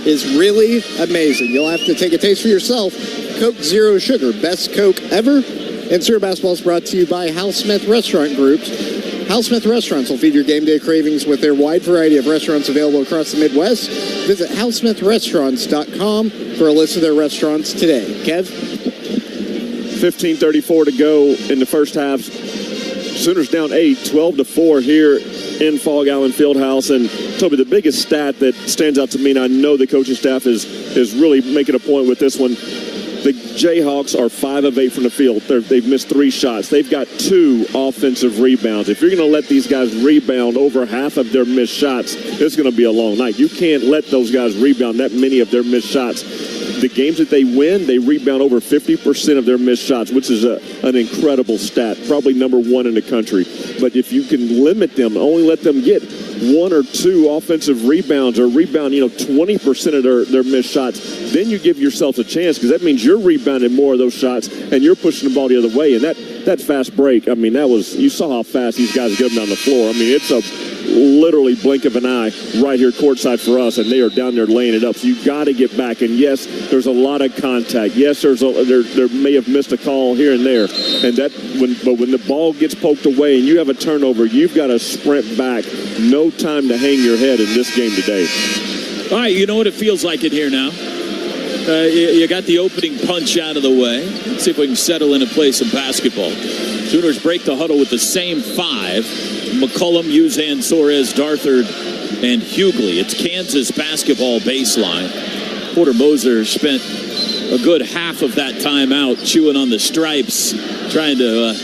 is really amazing. You'll have to take a taste for yourself. Coke Zero Sugar, best Coke ever. And Sierra Basketball is brought to you by Hal Smith Restaurant Groups. Hal Smith Restaurants will feed your game day cravings with their wide variety of restaurants available across the Midwest. Visit halsmithrestaurants.com for a list of their restaurants today. Kev? 15:34 to go in the first half. Sooners down 8, 12-4 here in Fog Allen Fieldhouse. And Toby, the biggest stat that stands out to me, and I know the coaching staff is really making a point with this one, the Jayhawks are 5 of 8 from the field. They've missed 3 shots. They've got 2 offensive rebounds. If you're going to let these guys rebound over half of their missed shots, it's going to be a long night. You can't let those guys rebound that many of their missed shots. The games that they win, they rebound over 50% of their missed shots, which is an incredible stat, probably number 1 in the country. But if you can limit them, only let them get 1 or 2 offensive rebounds or rebound, 20% of their missed shots, then you give yourself a chance, because that means you're rebounding more of those shots and you're pushing the ball the other way. And that fast break, you saw how fast these guys get them down the floor. It's a literally blink of an eye right here courtside for us, and they are down there laying it up. So you got to get back. And yes, there's a lot of contact. Yes, there may have missed a call here and there. But when the ball gets poked away and you have a turnover, you've got to sprint back. No time to hang your head in this game today. All right, you know what it feels like in here now. You got the opening punch out of the way. Let's see if we can settle in and play some basketball. Sooners break the huddle with the same 5. McCollum, Uzan, Soares, Darthard, and Hughley. It's Kansas basketball baseline. Porter Moser spent a good half of that time out chewing on the stripes, trying to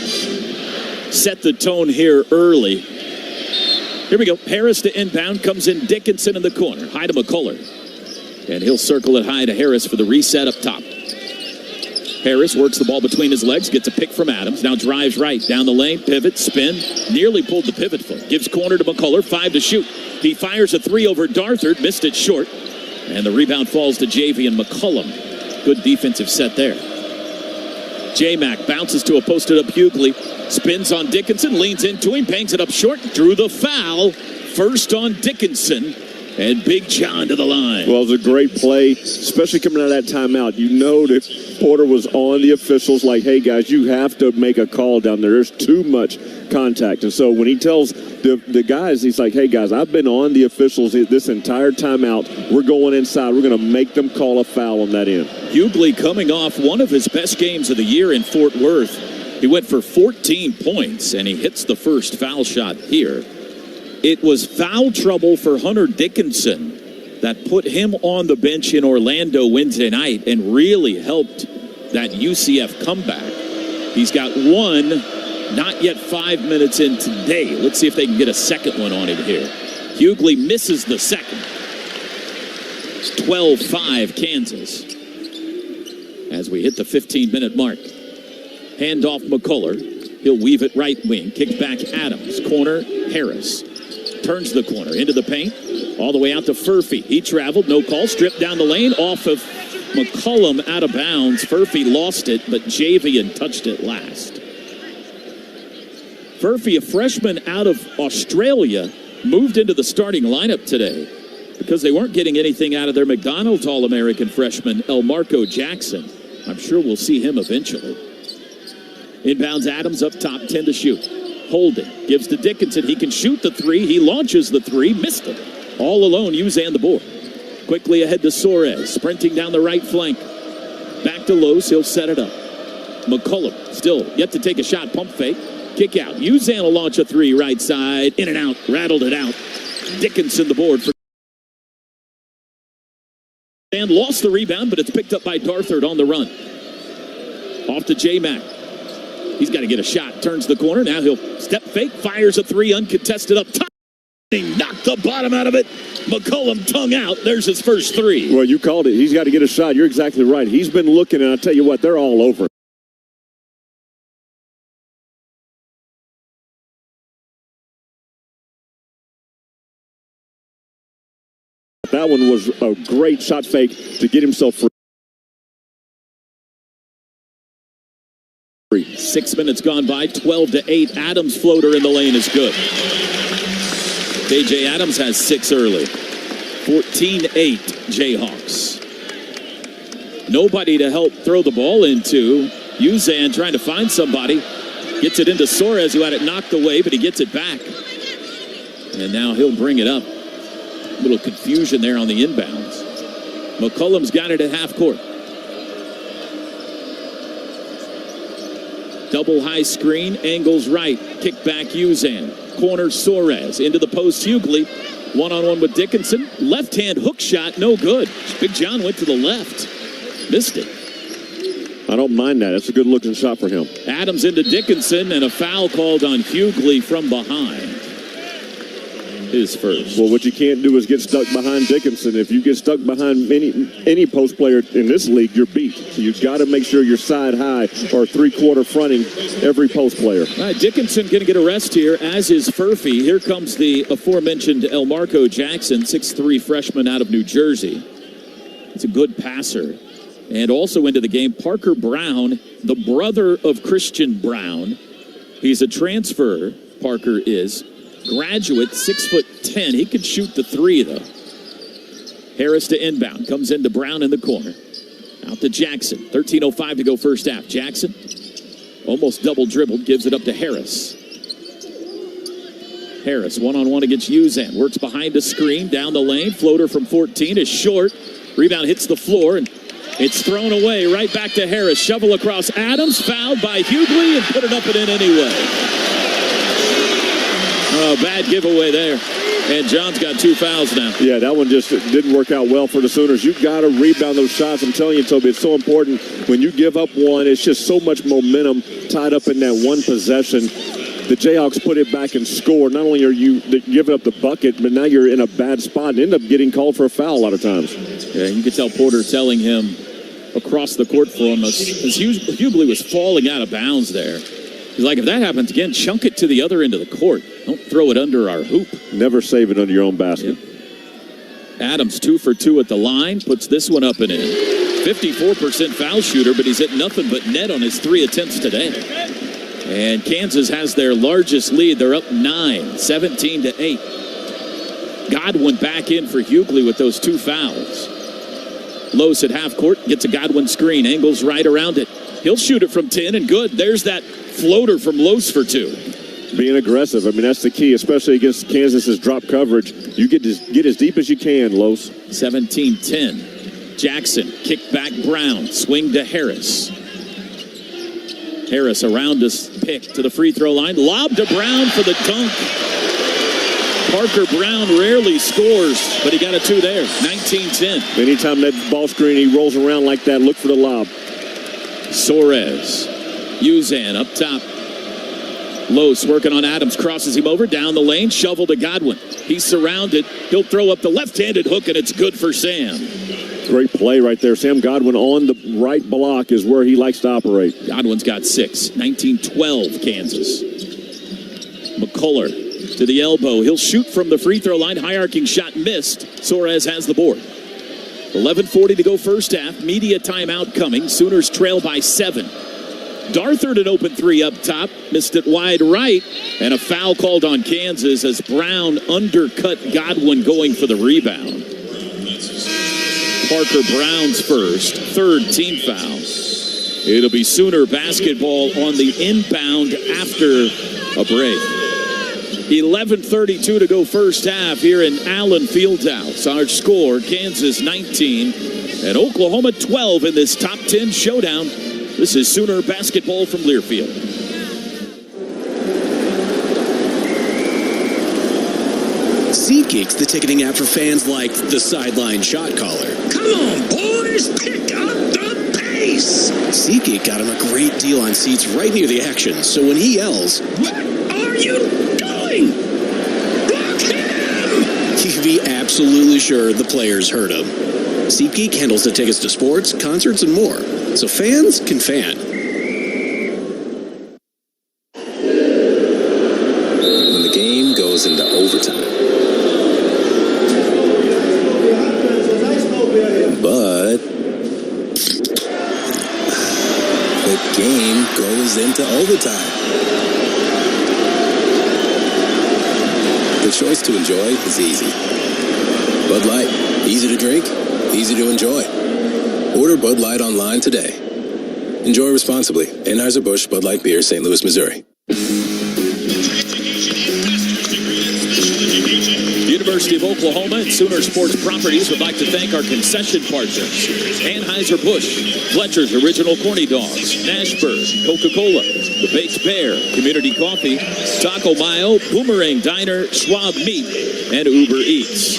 set the tone here early. Here we go. Harris to inbound. Comes in Dickinson in the corner. High to McCullough. And he'll circle it high to Harris for the reset up top. Harris works the ball between his legs, gets a pick from Adams, now drives right, down the lane, pivot, spin, nearly pulled the pivot foot, gives corner to McCullough, 5 to shoot. He fires a 3 over Darthard, missed it short, and the rebound falls to Javian McCullum. Good defensive set there. J-Mac bounces to a posted-up Hughley, spins on Dickinson, leans into him, bangs it up short, drew the foul, first on Dickinson. And Big John to the line. Well, it was a great play, especially coming out of that timeout. You know that Porter was on the officials like, hey, guys, you have to make a call down there. There's too much contact. And so when he tells the guys, he's like, hey, guys, I've been on the officials this entire timeout. We're going inside. We're going to make them call a foul on that end. Hughley coming off one of his best games of the year in Fort Worth. He went for 14 points, and he hits the first foul shot here. It was foul trouble for Hunter Dickinson that put him on the bench in Orlando Wednesday night and really helped that UCF comeback. He's got 1, not yet 5 minutes in today. Let's see if they can get a second one on him here. Hughley misses the second. It's 12-5 Kansas as we hit the 15-minute mark. Handoff McCullough. He'll weave it right wing. Kicked back Adams. Corner Harris. Turns the corner into the paint, all the way out to Furphy. He traveled, no call, stripped down the lane, off of McCullum, out of bounds. Furphy lost it, but Javian touched it last. Furphy, a freshman out of Australia, moved into the starting lineup today because they weren't getting anything out of their McDonald's All-American freshman, Elmarco Jackson. I'm sure we'll see him eventually. Inbounds Adams up top, 10 to shoot. Holding, gives to Dickinson. He can shoot the 3. He launches the 3, missed it. All alone, Uzan the board. Quickly ahead to Soares, sprinting down the right flank. Back to Lose, he'll set it up. McCullough still yet to take a shot, pump fake. Kick out. Uzan will launch a 3 right side. In and out, rattled it out. Dickinson the board. And lost the rebound, but it's picked up by Darthard on the run. Off to J-Mac. He's got to get a shot. Turns the corner. Now he'll step fake. Fires a 3 uncontested up top. He knocked the bottom out of it. McCullum tongue out. There's his first 3. Well, you called it. He's got to get a shot. You're exactly right. He's been looking, and I'll tell you what, they're all over. That one was a great shot fake to get himself free. 6 minutes gone by, 12-8. Adams' floater in the lane is good. KJ Adams has 6 early. 14-8 Jayhawks. Nobody to help throw the ball into. Uzan trying to find somebody. Gets it into Suarez, who had it knocked away, but he gets it back. And now he'll bring it up. A little confusion there on the inbounds. McCollum's got it at half court. Double high screen, angles right. Kick back Uzan. Corner Suarez. Into the post Hughley. One-on-one with Dickinson. Left-hand hook shot, no good. Big John went to the left. Missed it. I don't mind that. That's a good-looking shot for him. Adams into Dickinson, and a foul called on Hughley from behind. His first. Well, what you can't do is get stuck behind Dickinson. If you get stuck behind any post player in this league, you're beat. So you've got to make sure you're side high or three-quarter fronting every post player. All right, Dickinson going to get a rest here, as is Furphy. Here comes the aforementioned Elmarco Jackson, 6'3" freshman out of New Jersey. He's a good passer. And also into the game, Parker Brown, the brother of Christian Brown. He's a transfer, Parker is. Graduate, 6'10". He can shoot the three, though. Harris to inbound. Comes into Brown in the corner. Out to Jackson. 13:05 to go first half. Jackson, almost double dribbled, gives it up to Harris. Harris, one-on-one against Uzan. Works behind the screen, down the lane. Floater from 14 is short. Rebound hits the floor, and it's thrown away. Right back to Harris. Shovel across Adams. Fouled by Hughley, and put it up and in anyway. Oh, bad giveaway there. And John's got 2 fouls now. Yeah, that one just didn't work out well for the Sooners. You've got to rebound those shots. I'm telling you, Toby, it's so important. When you give up one, it's just so much momentum tied up in that one possession. The Jayhawks put it back and score. Not only are you giving up the bucket, but now you're in a bad spot and end up getting called for a foul a lot of times. Yeah, you could tell Porter telling him across the court for him as Hughley was falling out of bounds there. He's like, if that happens again, chunk it to the other end of the court. Don't throw it under our hoop. Never save it under your own basket. Yep. Adams 2 for 2 at the line, puts this one up and in. 54% foul shooter, but he's hit nothing but net on his 3 attempts today. And Kansas has their largest lead. They're up 9, 17-8. Godwin back in for Hughley with those 2 fouls. Los at half court, gets a Godwin screen, angles right around it. He'll shoot it from 10 and good. There's that floater from Los for 2. Being aggressive. I mean, that's the key, especially against Kansas's drop coverage. You get as deep as you can, Los. 17-10. Jackson, kick back Brown, swing to Harris. Harris around his pick to the free throw line. Lob to Brown for the dunk. Parker Brown rarely scores, but he got a 2 there. 19-10. Anytime that ball screen, he rolls around like that, look for the lob. Suarez. Uzan up top. Los working on Adams, crosses him over, down the lane, shovel to Godwin. He's surrounded. He'll throw up the left-handed hook, and it's good for Sam. Great play right there. Sam Godwin on the right block is where he likes to operate. Godwin's got 6. 19-12 Kansas. McCullough to the elbow. He'll shoot from the free throw line. High arcing shot missed. Suarez has the board. 11:40 to go first half. Media timeout coming. Sooners trail by 7. Darthard an open 3 up top. Missed it wide right. And a foul called on Kansas as Brown undercut Godwin going for the rebound. Parker Brown's first. 3rd team foul. It'll be Sooner basketball on the inbound after a break. 11:32 to go first half here in Allen Fieldhouse. Our score, Kansas 19 and Oklahoma 12 in this top 10 showdown. This is Sooner basketball from Learfield. SeatGeek's the ticketing app for fans like the sideline shot caller. Come on, boys, pick up the pace. SeatGeek got him a great deal on seats right near the action, so when he yells, "What are you doing? Block him!" you can be absolutely sure the players heard him. SeatGeek handles the tickets to sports, concerts, and more, so fans can fan. When the game goes into overtime. But the game goes into overtime. The choice to enjoy is easy. Bud Light. Easy to drink, easy to enjoy. Order Bud Light online today. Enjoy responsibly. Anheuser-Busch Bud Light Beer, St. Louis, Missouri. University of Oklahoma and Sooner Sports Properties would like to thank our concession partners: Anheuser-Busch, Fletcher's Original Corny Dogs, Nashburg, Coca-Cola, The Baked Bear, Community Coffee, Taco Mayo, Boomerang Diner, Schwab Meat, and Uber Eats.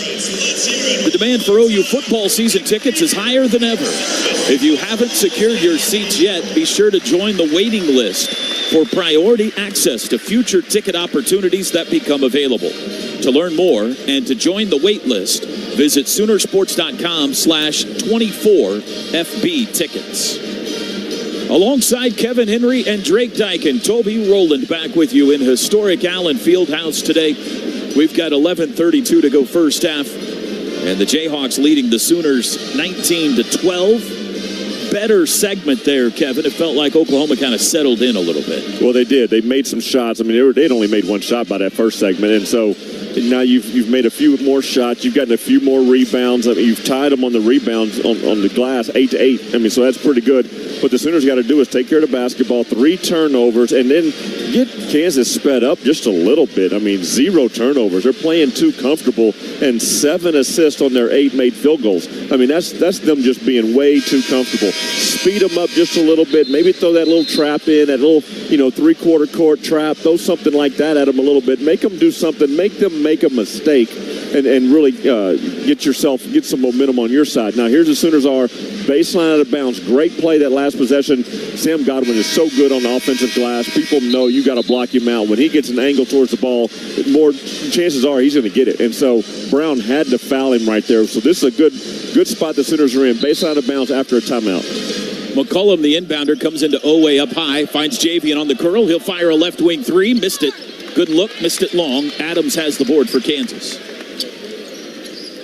The demand for OU football season tickets is higher than ever. If you haven't secured your seats yet, be sure to join the waiting list for priority access to future ticket opportunities that become available. To learn more and to join the wait list, visit Soonersports.com/24FB tickets. Alongside Kevin Henry and Drake Dykin, Toby Rowland back with you in historic Allen Fieldhouse today. We've got 11:32 to go first half, and the Jayhawks leading the Sooners 19-12. Better segment there, Kevin. It felt like Oklahoma kind of settled in a little bit. Well, they did. They made some shots. I mean, they'd only made one shot by that first segment, and so now you've made a few more shots. You've gotten a few more rebounds. I mean, you've tied them on the rebounds on the glass, 8-8. I mean, so that's pretty good. What the Sooners got to do is take care of the basketball, 3 turnovers, and then get Kansas sped up just a little bit. I mean, 0 turnovers. They're playing too comfortable, and 7 assists on their 8 made field goals. I mean, that's them just being way too comfortable. Speed them up just a little bit. Maybe throw that little trap in, that little, 3/4 court trap. Throw something like that at them a little bit. Make them do something. Make them make a mistake, and really get some momentum on your side. Now, here's the Sooners are. Baseline out of bounds. Great play that last possession. Sam Godwin is so good on the offensive glass. People know you got to block him out. When he gets an angle towards the ball, more chances are he's going to get it. And so Brown had to foul him right there. So this is a good spot the Sooners are in. Baseline out of bounds after a timeout. McCollum, the inbounder, comes into Oweh up high. Finds Javian on the curl. He'll fire a left wing 3. Missed it. Good look. Missed it long. Adams has the board for Kansas.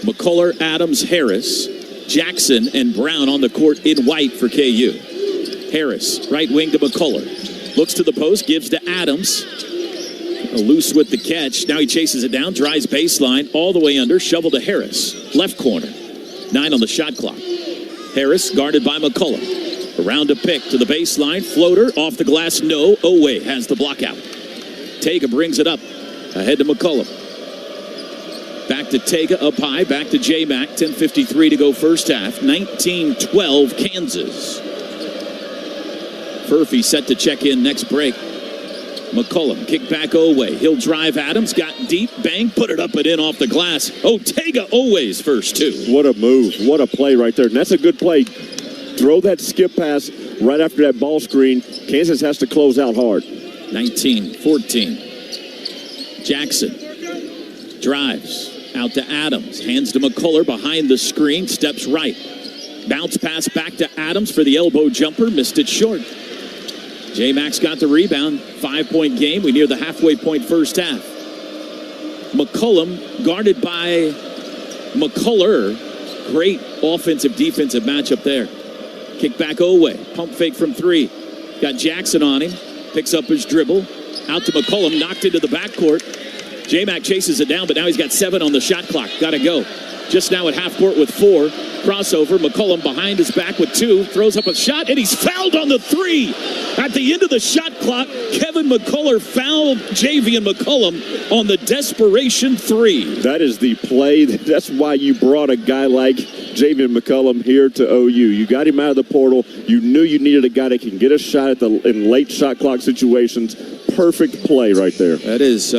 McCullough, Adams, Harris, Jackson, and Brown on the court in white for KU. Harris, right wing to McCullough. Looks to the post, gives to Adams. Loose with the catch. Now he chases it down, drives baseline, all the way under, shovel to Harris. Left corner. 9 on the shot clock. Harris guarded by McCullough. Around a pick to the baseline. Floater off the glass. No. Oweh has the block out. Tega brings it up. Ahead to McCullough. Back to Tega up high. Back to J-Mac. 10:53 to go first half. 19-12 Kansas. Furphy set to check in next break. McCullough, kick back Oweh. He'll drive Adams. Got deep. Bang. Put it up and in off the glass. Tega Oweh's first 2. What a move. What a play right there. And that's a good play. Throw that skip pass right after that ball screen. Kansas has to close out hard. 19-14. Jackson drives out to Adams. Hands to McCullough behind the screen. Steps right. Bounce pass back to Adams for the elbow jumper. Missed it short. J-Max got the rebound. 5-point game. We near the halfway point first half. McCullum guarded by McCullough. Great offensive defensive matchup there. Kick back Oweh. Pump fake from 3. Got Jackson on him. Picks up his dribble. Out to McCullum. Knocked into the backcourt. J-Mac chases it down, but now he's got 7 on the shot clock. Got to go. Just now at half court with 4. Crossover. McCullum behind his back with 2. Throws up a shot, and he's fouled on the 3. At the end of the shot clock, Kevin McCullough fouled Javian McCullum on the desperation 3. That is the play. That's why you brought a guy like Javian McCullum here to OU. You got him out of the portal. You knew you needed a guy that can get a shot in late shot clock situations. Perfect play right there. That is...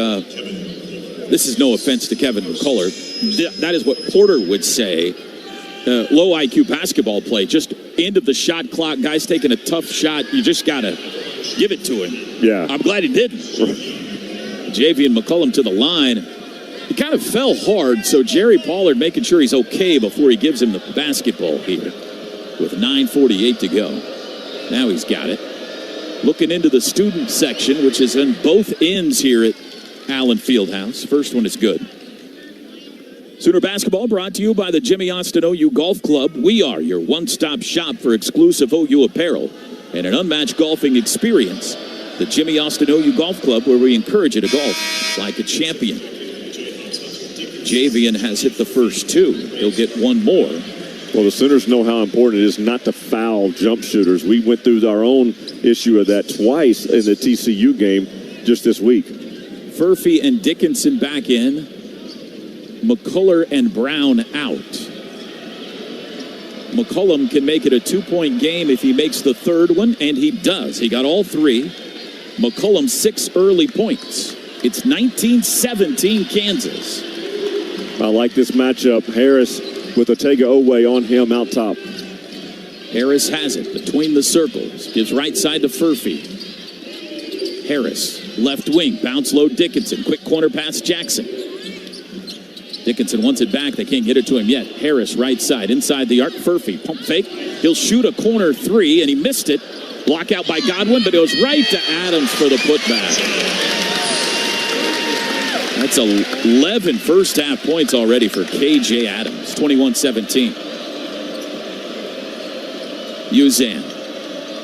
This is no offense to Kevin McCullough. That is what Porter would say. Low IQ basketball play. Just end of the shot clock. Guy's taking a tough shot. You just got to give it to him. Yeah. I'm glad he didn't. Javian McCullum to the line. He kind of fell hard, so Jerry Pollard making sure he's okay before he gives him the basketball here with 9:48 to go. Now he's got it. Looking into the student section, which is on both ends here at Allen Fieldhouse. First one is good. Sooner basketball brought to you by the Jimmy Austin OU Golf Club. We are your one-stop shop for exclusive OU apparel and an unmatched golfing experience. The Jimmy Austin OU Golf Club, where we encourage you to golf like a champion. Javian has hit the first two. He'll get one more. Well, the Sooners know how important it is not to foul jump shooters. We went through our own issue of that twice in the TCU game just this week. Furphy and Dickinson back in. McCullough and Brown out. McCollum can make it a 2-point game if he makes the third one, and he does. He got all three. McCollum 6 early points. It's 19-17 Kansas. I like this matchup. Harris with Otega Oweh on him out top. Harris has it between the circles. Gives right side to Furphy. Harris, left wing, bounce low Dickinson. Quick corner pass Jackson. Dickinson wants it back. They can't get it to him yet. Harris, right side, inside the arc. Furphy, pump fake. He'll shoot a corner three, and he missed it. Block out by Godwin, but it was right to Adams for the putback. That's 11 first half points already for KJ Adams. 21-17. Uzan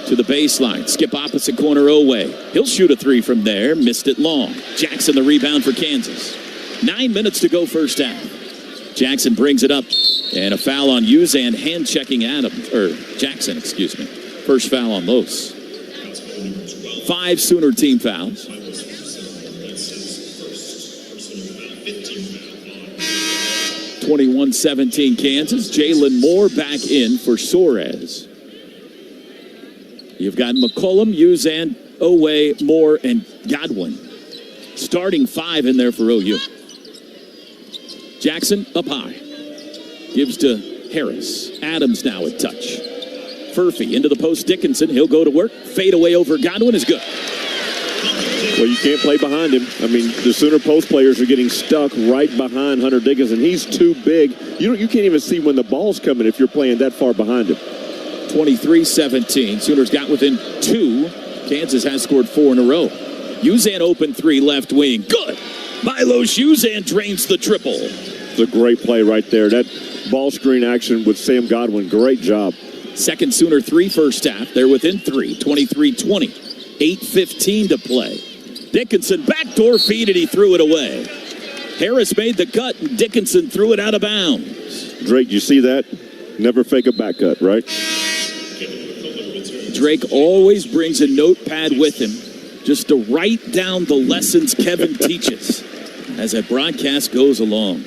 to the baseline. Skip opposite corner Oweh. He'll shoot a three from there. Missed it long. Jackson the rebound for Kansas. 9 minutes to go first half. Jackson brings it up. And a foul on Uzan, hand checking Jackson, excuse me. First foul on Los. 5 Sooner team fouls. 21-17 Kansas. Jalen Moore back in for Suarez. You've got McCollum, Uzan, Oweh, Moore, and Godwin. Starting 5 in there for OU. Jackson up high. Gives to Harris. Adams now at touch. Furphy into the post. Dickinson. He'll go to work. Fade away over Godwin is good. Well, you can't play behind him. I mean, the Sooner post players are getting stuck right behind Hunter Dickinson. He's too big. You can't even see when the ball's coming if you're playing that far behind him. 23-17. Sooners got within 2. Kansas has scored 4 in a row. Uzan open 3 left wing. Good. Milos Uzan drains the triple. It's a great play right there. That ball screen action with Sam Godwin. Great job. Second Sooner 3 first half. They're within 3. 23-20. 8:15 to play. Dickinson backdoor feed and he threw it away. Harris made the cut and Dickinson threw it out of bounds. Drake, you see that? Never fake a back cut, right? Drake always brings a notepad with him just to write down the lessons Kevin teaches as that broadcast goes along.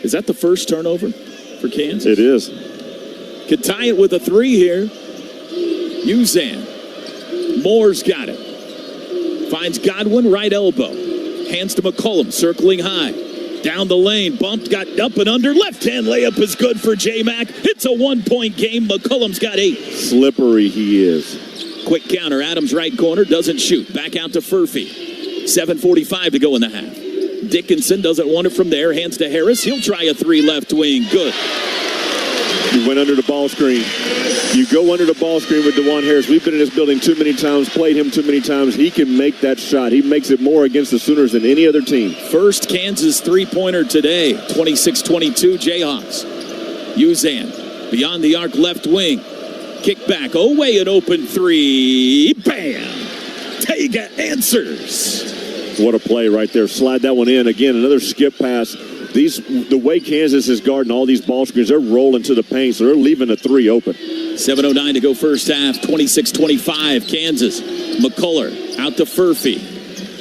Is that the first turnover for Kansas? It is. Could tie it with a 3 here. Uzan. Moore's got it. Finds Godwin, right elbow. Hands to McCollum, circling high. Down the lane, bumped, got up and under. Left-hand layup is good for J-Mac. It's a 1-point game. McCollum's got 8. Slippery he is. Quick counter. Adams right corner, doesn't shoot. Back out to Furphy. 7:45 to go in the half. Dickinson doesn't want it from there. Hands to Harris. He'll try a 3 left wing. Good. You went under the ball screen. You go under the ball screen with DeJuan Harris. We've been in this building too many times, played him too many times. He can make that shot. He makes it more against the Sooners than any other team. First Kansas 3-pointer today. 26-22 Jayhawks. Uzan beyond the arc left wing. Kick back. Oweh an open 3. Bam! Tega answers. What a play right there. Slide that one in. Again, another skip pass. The way Kansas is guarding all these ball screens, they're rolling to the paint, so they're leaving the 3 open. 7:09 to go first half. 26-25 Kansas. McCullough out to Furphy.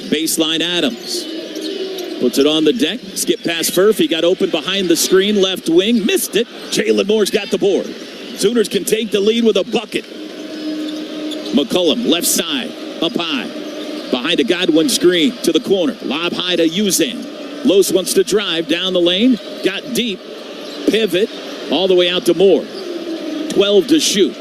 Baseline Adams. Puts it on the deck. Skip past Furphy. Got open behind the screen. Left wing. Missed it. Jalen Moore's got the board. Sooners can take the lead with a bucket. McCullum, left side. Up high. Behind a Godwin screen. To the corner. Lob high to Uzan. Los wants to drive down the lane. Got deep. Pivot. All the way out to Moore. 12 to shoot.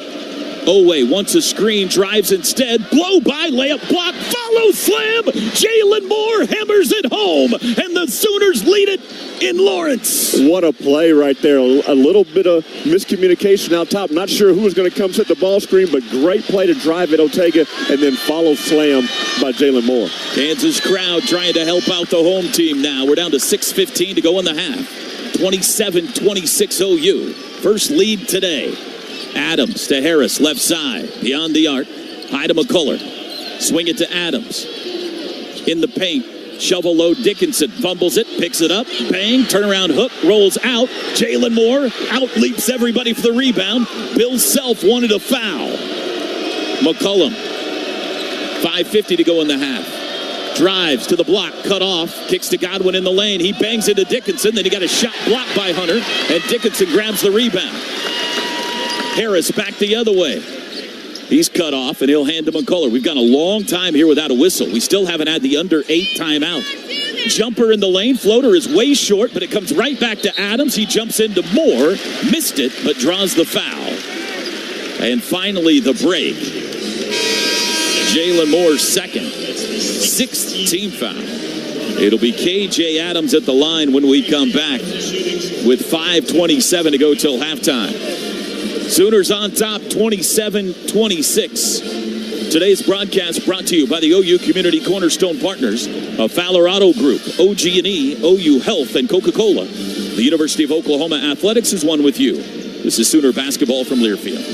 Oweh wants a screen. Drives instead. Blow by. Layup block. Follow slam. Jalen Moore hammers it home. And the Sooners lead it in Lawrence. What a play right there. A little bit of miscommunication out top. Not sure who was going to come set the ball screen, but great play to drive at Otega and then follow slam by Jalen Moore. Kansas crowd trying to help out the home team now. We're down to 6:15 to go in the half. 27-26 OU. First lead today. Adams to Harris, left side. Beyond the arc. High to McCullough. Swing it to Adams. In the paint. Shovel low Dickinson fumbles it, picks it up, bang, turnaround hook, rolls out. Jalen Moore out leaps everybody for the rebound. Bill Self wanted a foul. McCollum, 5:50 to go in the half. Drives to the block, cut off, kicks to Godwin in the lane. He bangs into Dickinson, then he got a shot blocked by Hunter, and Dickinson grabs the rebound. Harris back the other way. He's cut off, and he'll hand to McCullough. We've gone a long time here without a whistle. We still haven't had the under 8 timeout. Jumper in the lane. Floater is way short, but it comes right back to Adams. He jumps into Moore. Missed it, but draws the foul. And finally, the break. Jalen Moore's second. 6th team foul. It'll be KJ Adams at the line when we come back with 5:27 to go till halftime. Sooners on top, 27-26. Today's broadcast brought to you by the OU Community Cornerstone Partners of Fowler Auto Group, OG&E, OU Health, and Coca-Cola. The University of Oklahoma Athletics is one with you. This is Sooner basketball from Learfield.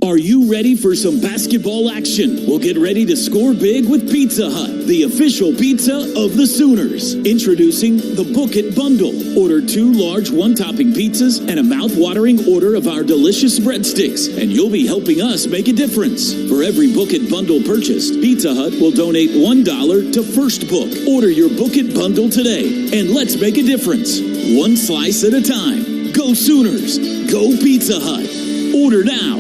Are you ready for some basketball action? Well, get ready to score big with Pizza Hut, the official pizza of the Sooners. Introducing the Book It Bundle. Order 2 large one-topping pizzas and a mouth-watering order of our delicious breadsticks, and you'll be helping us make a difference. For every Book It Bundle purchased, Pizza Hut will donate $1 to First Book. Order your Book It Bundle today, and let's make a difference. One slice at a time. Go Sooners. Go Pizza Hut. Order now.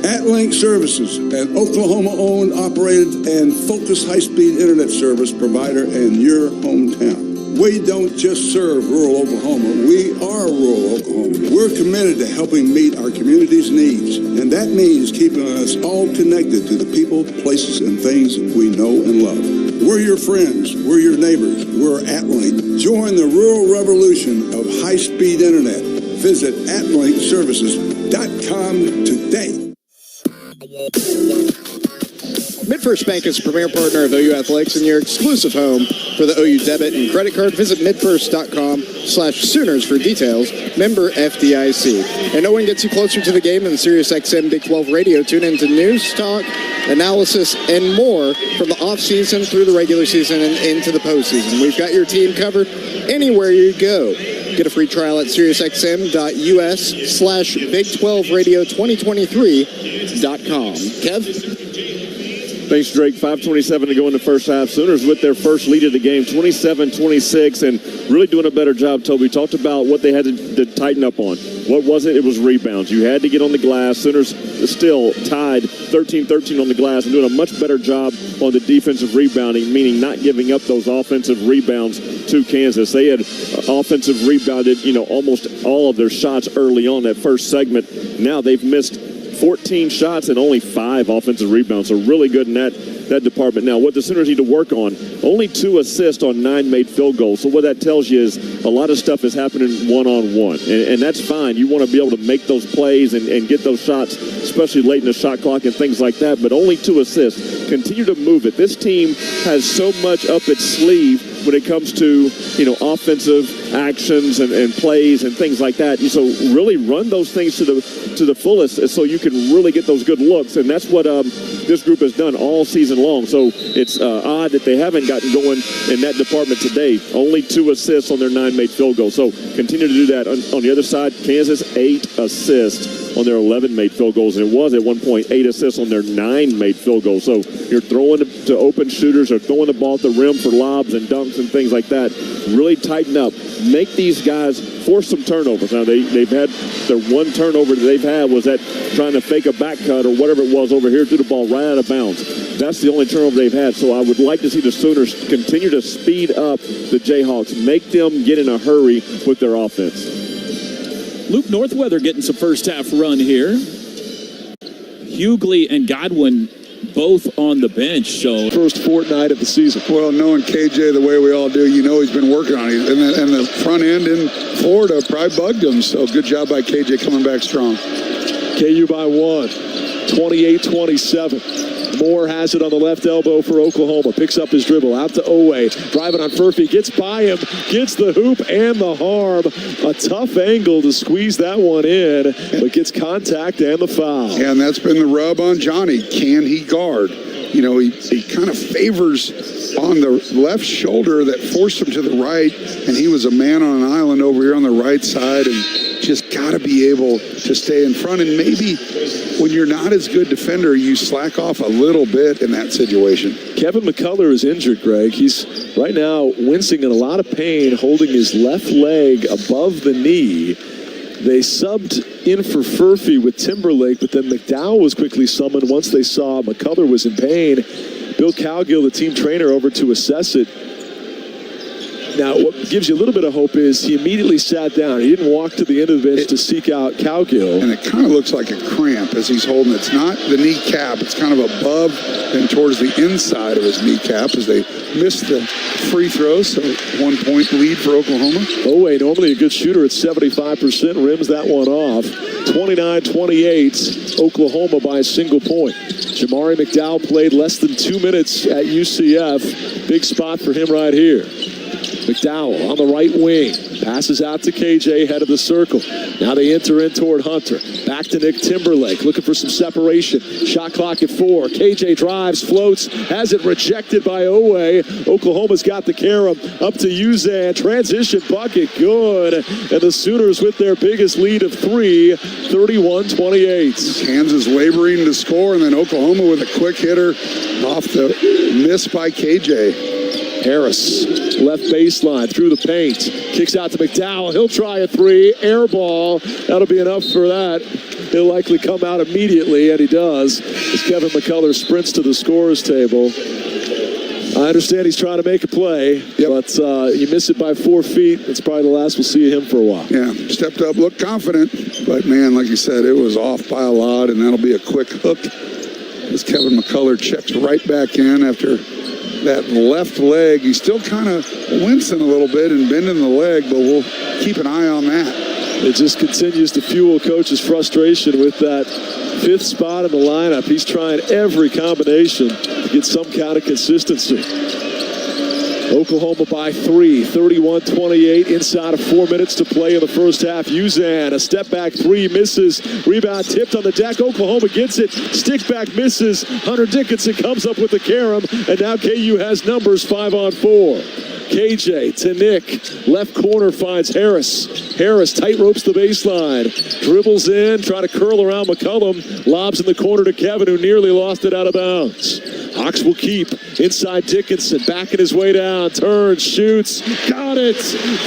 AtLink Services, an Oklahoma-owned, operated, and focused high-speed internet service provider in your hometown. We don't just serve rural Oklahoma, we are rural Oklahoma. We're committed to helping meet our community's needs, and that means keeping us all connected to the people, places, and things we know and love. We're your friends, we're your neighbors, we're AtLink. Join the rural revolution of high-speed internet. Visit atlinkservices.com today. MidFirst Bank is a premier partner of OU Athletics and your exclusive home for the OU debit and credit card. Visit midfirst.com/Sooners for details. Member FDIC. And no one gets you closer to the game than SiriusXM Big 12 Radio. Tune into news, talk, analysis, and more from the offseason through the regular season and into the postseason. We've got your team covered anywhere you go. Get a free trial at SiriusXM.US/Big12Radio2023.com. Kev? Thanks, Drake. 5:27 to go in the first half. Sooners with their first lead of the game, 27-26, and really doing a better job, Toby. Talked about what they had to tighten up on. What was it? It was rebounds. You had to get on the glass. Sooners still tied 13-13 on the glass and doing a much better job on the defensive rebounding, meaning not giving up those offensive rebounds to Kansas. They had offensive rebounded, almost all of their shots early on that first segment. Now they've missed 14 shots and only 5 offensive rebounds. So really good in that department. Now, what the Sooners need to work on, only 2 assists on 9 made field goals. So what that tells you is a lot of stuff is happening one-on-one. And that's fine. You want to be able to make those plays and get those shots, especially late in the shot clock and things like that. But only 2 assists. Continue to move it. This team has so much up its sleeve when it comes to, offensive actions and plays and things like that. So really run those things to the fullest so you can really get those good looks. And that's what this group has done all season long. So it's odd that they haven't gotten going in that department today. Only 2 assists on their 9 made field goals. So continue to do that. On the other side, Kansas 8 assists on their 11 made field goals. And it was at one point 8 assists on their 9 made field goals. So you're throwing to open shooters or throwing the ball at the rim for lobs and dunks and things like that. Really tighten up. Make these guys force some turnovers. Now, they've had their one turnover that they've had was that trying to fake a back cut or whatever it was over here, threw the ball right out of bounds. That's the only turnover they've had. So I would like to see the Sooners continue to speed up the Jayhawks, make them get in a hurry with their offense. Luke Northweather getting some first half run here. Hughley and Godwin both on the bench. So first fortnight of the season. Well, knowing KJ the way we all do, he's been working on it. And the front end in Florida probably bugged him. So good job by KJ coming back strong. KU by 1. 28-27. Moore has it on the left elbow for Oklahoma. Picks up his dribble out to Owe. Driving on Furphy. Gets by him. Gets the hoop and the harm. A tough angle to squeeze that one in, but gets contact and the foul. Yeah, and that's been the rub on Johnny. Can he guard? You know, he kind of favors on the left shoulder that forced him to the right, and he was a man on an island over here on the right side, and just got to be able to stay in front. And maybe when you're not as good defender, you slack off a little bit in that situation. Kevin McCullough is injured, Greg. He's right now wincing in a lot of pain, holding his left leg above the knee. They subbed in for Furphy with Timberlake, but then McDowell was quickly summoned once they saw McCullough was in pain. Bill Cowgill, the team trainer, over to assess it. Now, what gives you a little bit of hope is he immediately sat down. He didn't walk to the end of the bench to seek out Cowgill. And it kind of looks like a cramp as he's holding. It's not the kneecap. It's kind of above and towards the inside of his kneecap as they missed the free throw. So 1 point lead for Oklahoma. Owe, normally a good shooter at 75%, rims that one off. 29-28, Oklahoma by a single point. Jamari McDowell played less than 2 minutes at UCF. Big spot for him right here. McDowell on the right wing. Passes out to KJ, head of the circle. Now they enter in toward Hunter. Back to Nick Timberlake, looking for some separation. Shot clock at 4. KJ drives, floats, has it rejected by Owe. Oklahoma's got the carom up to Uzan. Transition bucket, good. And the Sooners with their biggest lead of 3, 31-28. Kansas laboring to score, and then Oklahoma with a quick hitter off the miss by KJ. Harris, left baseline, through the paint. Kicks out to McDowell. He'll try a 3. Air ball. That'll be enough for that. He'll likely come out immediately, and he does, as Kevin McCullough sprints to the scorer's table. I understand he's trying to make a play, but you miss it by 4 feet. It's probably the last we'll see of him for a while. Yeah, stepped up, looked confident. But, man, like you said, it was off by a lot, and that'll be a quick hook as Kevin McCullough checks right back in after that left leg. He's still kind of wincing a little bit and bending the leg, but we'll keep an eye on that. It just continues to fuel Coach's frustration with that 5th spot in the lineup. He's trying every combination to get some kind of consistency. Oklahoma by 3, 31-28, inside of 4 minutes to play in the first half. Uzan, a step back 3, misses. Rebound tipped on the deck. Oklahoma gets it. Stick back misses. Hunter Dickinson comes up with the carom, and now KU has numbers 5-on-4. KJ to Nick. Left corner finds Harris. Harris tight ropes the baseline. Dribbles in, trying to curl around McCullum. Lobs in the corner to Kevin, who nearly lost it out of bounds. Hawks will keep inside Dickinson, backing his way down, turns, shoots, got it.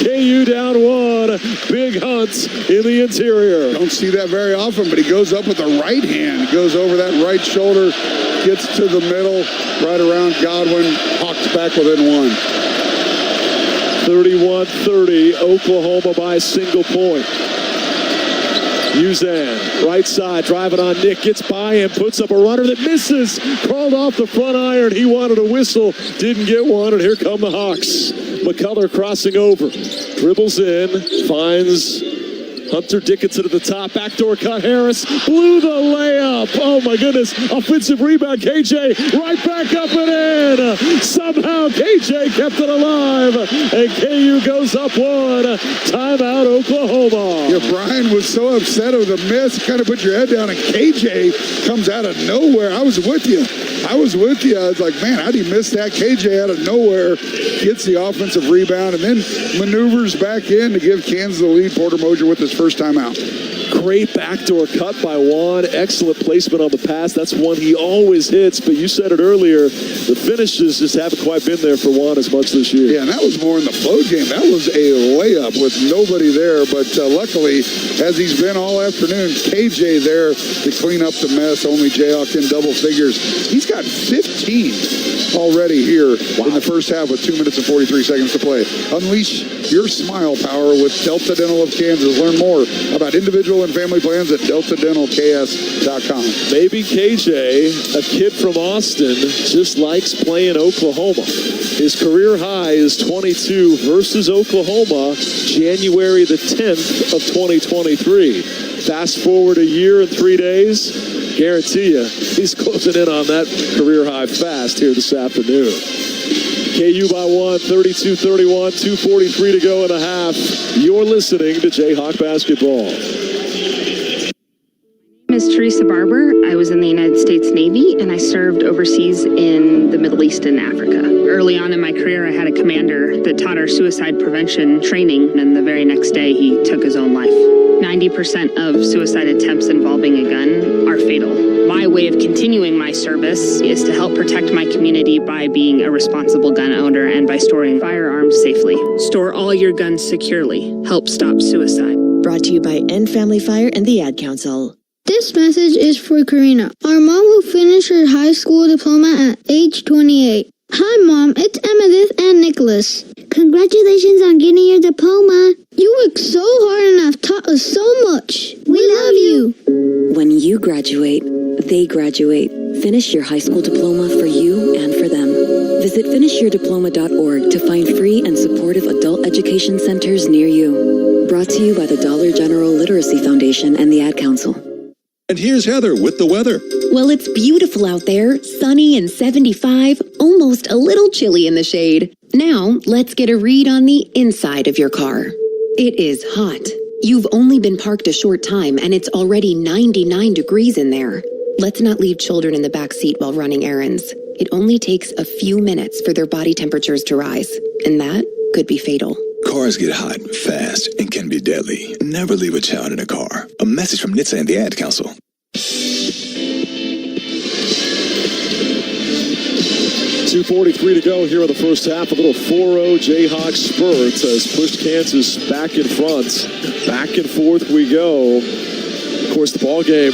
KU down 1. Big Hunt in the interior. Don't see that very often, but he goes up with the right hand, goes over that right shoulder, gets to the middle, right around Godwin. Hawks back within 1. 31-30, Oklahoma by a single point. Uzan, right side, driving on Nick, gets by him, puts up a runner that misses, crawled off the front iron. He wanted a whistle, didn't get one, and here come the Hawks. McCullough crossing over, dribbles in, finds Hunter Dickinson at the top, backdoor cut. Harris blew the layup. Oh my goodness! Offensive rebound. KJ right back up and in. Somehow KJ kept it alive, and KU goes up 1. Timeout, Oklahoma. Yeah, Brian was so upset with the miss. Kind of put your head down, and KJ comes out of nowhere. I was with you. I was like, man, how do you miss that? KJ out of nowhere gets the offensive rebound and then maneuvers back in to give Kansas the lead. Porter Moser with his first time out. Great backdoor cut by Juan. Excellent placement on the pass. That's one he always hits, but you said it earlier, the finishes just haven't quite been there for Juan as much this year. Yeah, and that was more in the float game. That was a layup with nobody there, but luckily, as he's been all afternoon, KJ there to clean up the mess. Only Jayhawks in double figures. He's got 15 already here in the first half with 2 minutes and 43 seconds to play. Unleash your smile power with Delta Dental of Kansas. Learn more about individual and family plans at deltadentalks.com. Maybe KJ, a kid from Austin, just likes playing Oklahoma. His career high is 22 versus Oklahoma, January the 10th of 2023. Fast forward a year and 3 days, Guarantee you, he's closing in on that career high fast here this afternoon. KU by 1, 32-31, 2:43 to go in the half. You're listening to Jayhawk basketball. My name is Teresa Barber. I was in the United States Navy, and I served overseas in the Middle East and Africa. Early on in my career, I had a commander that taught our suicide prevention training, and the very next day, he took his own life. 90% of suicide attempts involving a gun are fatal. My way of continuing my service is to help protect my community by being a responsible gun owner and by storing firearms safely. Store all your guns securely. Help stop suicide. Brought to you by End Family Fire and the Ad Council. This message is for Karina, our mom who finished her high school diploma at age 28. Hi Mom, it's Amethyst and Nicholas. Congratulations on getting your diploma. You worked so hard and have taught us so much. We love you. When you graduate, they graduate. Finish your high school diploma for you and for them. Visit finishyourdiploma.org to find free and supportive adult education centers near you. Brought to you by the Dollar General Literacy Foundation and the Ad Council. And here's Heather with the weather. Well, it's beautiful out there, sunny and 75, almost a little chilly in the shade. Now, let's get a read on the inside of your car. It is hot. You've only been parked a short time and it's already 99 degrees in there. Let's not leave children in the back seat while running errands. It only takes a few minutes for their body temperatures to rise, and that could be fatal. Cars get hot fast and can be deadly. Never leave a child in a car. A message from NHTSA and the Ad Council. 2:43 to go here in the first half. A little 4-0 Jayhawks spurt has pushed Kansas back in front. Back and forth we go. Of course, the ball game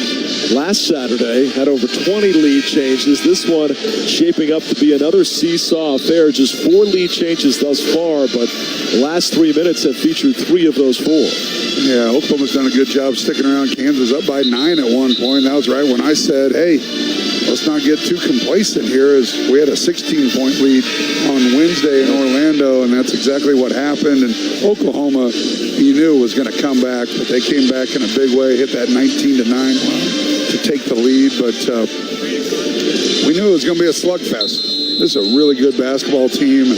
last Saturday had over 20 lead changes. This one shaping up to be another seesaw affair. Just 4 lead changes thus far, but the last 3 minutes have featured 3 of those 4. Yeah, Oklahoma's done a good job sticking around. Kansas up by 9 at one point. That was right when I said, hey, let's not get too complacent here, as we had a 16-point lead on Wednesday in Orlando, and that's exactly what happened. And Oklahoma, you knew, was going to come back, but they came back in a big way, hit that 19-9 to take the lead. But we knew it was going to be a slugfest. This is a really good basketball team, and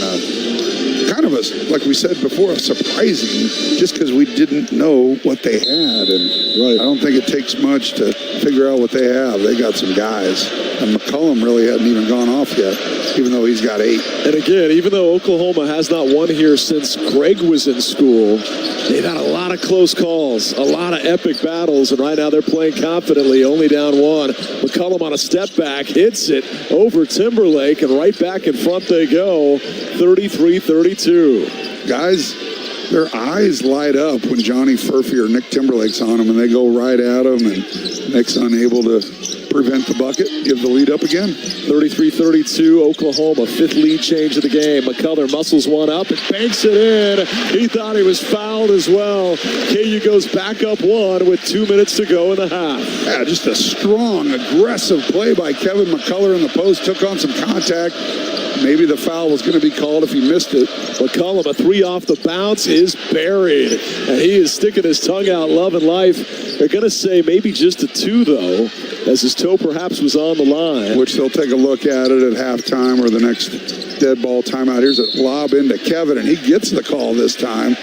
kind of a, like we said before, surprising, just because we didn't know what they had. And I don't think it takes much to figure out what they have. They got some guys, and McCollum really hadn't even gone off yet, even though he's got 8. And again, even though Oklahoma has not won here since Greg was in school, they've had a lot of close calls, a lot of epic battles, and right now they're playing confidently, only down 1. McCollum on a step back, hits it over Timberlake, and right back in front they go, 33-32. Guys, their eyes light up when Johnny Furphy or Nick Timberlake's on them, and they go right at him, and Nick's unable to prevent the bucket, give the lead up again. 33-32, Oklahoma, 5th lead change of the game. McCullough muscles one up and banks it in. He thought he was fouled as well. KU goes back up 1 with 2 minutes to go in the half. Yeah, just a strong, aggressive play by Kevin McCullough in the post, took on some contact. Maybe the foul was going to be called if he missed it. McCollum, a 3 off the bounce, is buried. And he is sticking his tongue out, loving life. They're going to say maybe just a 2, though, as his toe perhaps was on the line. Which they'll take a look at it at halftime or the next dead ball timeout. Here's a lob into Kevin, and he gets the call this time.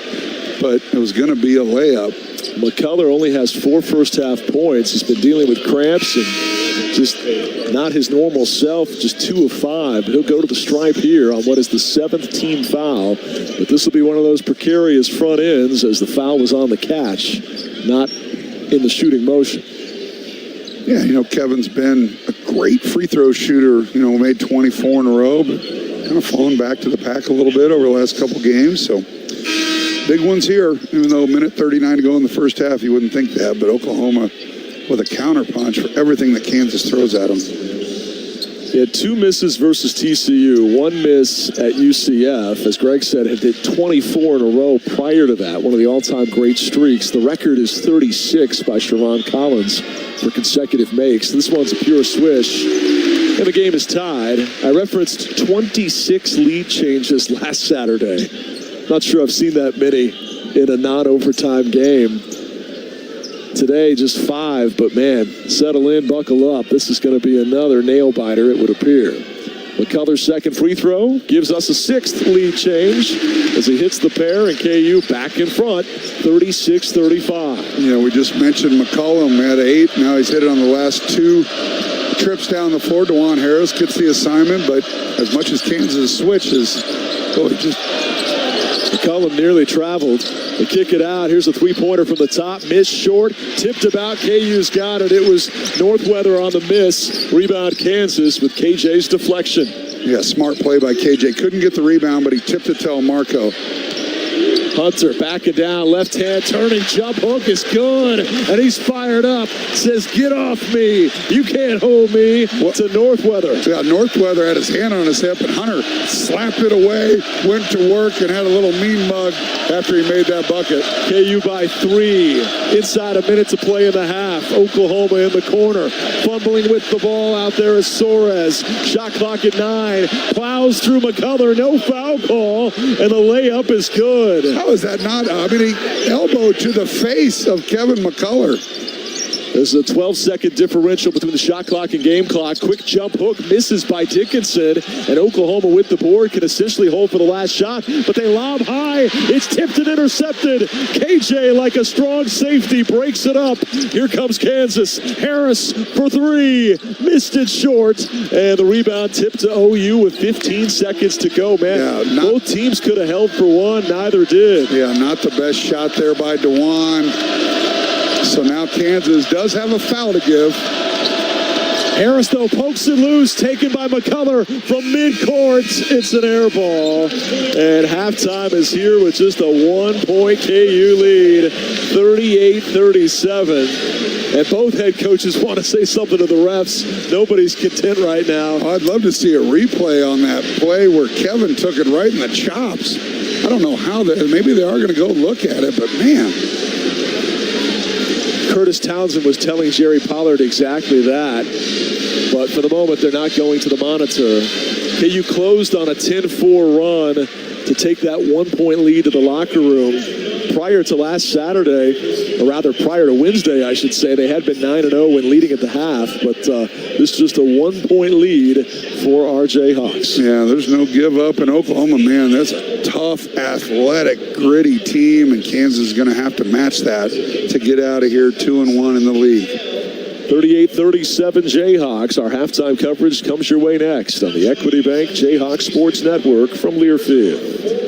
But it was going to be a layup. McCullough only has 4 first-half points. He's been dealing with cramps and just not his normal self, just 2 of 5. But he'll go to the stripe here on what is the 7th team foul. But this will be one of those precarious front ends, as the foul was on the catch, not in the shooting motion. Yeah, you know, Kevin's been a great free throw shooter, you know, made 24 in a row, but kind of fallen back to the pack a little bit over the last couple games. So big ones here, even though a minute 39 to go in the first half, you wouldn't think that, but Oklahoma with a counter punch for everything that Kansas throws at them. He had 2 misses versus TCU, 1 miss at UCF. As Greg said, had hit 24 in a row prior to that, one of the all-time great streaks. The record is 36 by Sherron Collins for consecutive makes. This one's a pure swish, and the game is tied. I referenced 26 lead changes last Saturday. Not sure I've seen that many in a non-overtime game. Today, just 5, but man, settle in, buckle up. This is going to be another nail-biter, it would appear. McCullough's second free throw gives us a 6th lead change as he hits the pair, and KU back in front, 36-35. Yeah, we just mentioned McCollum had 8. Now he's hit it on the last 2 trips down the floor. DeJuan Harris gets the assignment, but as much as Kansas switches, McCollum nearly traveled. They kick it out. Here's a 3-pointer from the top. Missed short. Tipped about. KU's got it. It was Northweather on the miss. Rebound Kansas with KJ's deflection. Yeah, smart play by KJ. Couldn't get the rebound, but he tipped it to Elmarco. Hunter backing down, left hand turning, jump hook is good, and he's fired up. Says, get off me, you can't hold me. To Northweather. Yeah, Northweather had his hand on his hip, and Hunter slapped it away, went to work, and had a little mean mug after he made that bucket. KU by 3, inside a minute to play in the half. Oklahoma in the corner, fumbling with the ball out there is Soares. Shot clock at 9, plows through McCullough, no foul call, and the layup is good. How is that not? I mean, he elbowed to the face of Kevin McCullough. There's a 12-second differential between the shot clock and game clock. Quick jump hook misses by Dickinson, and Oklahoma with the board can essentially hold for the last shot, but they lob high. It's tipped and intercepted. KJ, like a strong safety, breaks it up. Here comes Kansas. Harris for 3. Missed it short, and the rebound tipped to OU with 15 seconds to go, man. Yeah, both teams could have held for one. Neither did. Yeah, not the best shot there by DeJuan. So now Kansas does have a foul to give. Harris, though, pokes it loose, taken by McCullough from midcourt. It's an air ball. And halftime is here with just a 1-point KU lead, 38-37. And both head coaches want to say something to the refs. Nobody's content right now. I'd love to see a replay on that play where Kevin took it right in the chops. I don't know how maybe they are going to go look at it, but man. Curtis Townsend was telling Jerry Pollard exactly that. But for the moment, they're not going to the monitor. KU closed on a 10-4 run to take that 1-point lead to the locker room. Prior to last Saturday, or rather prior to Wednesday, I should say, they had been 9-0 when leading at the half. But this is just a 1-point lead for our Jayhawks. Yeah, there's no give up in Oklahoma, man. That's a tough, athletic, gritty team, and Kansas is going to have to match that to get out of here 2-1 in the league. 38-37 Jayhawks. Our halftime coverage comes your way next on the Equity Bank Jayhawk Sports Network from Learfield.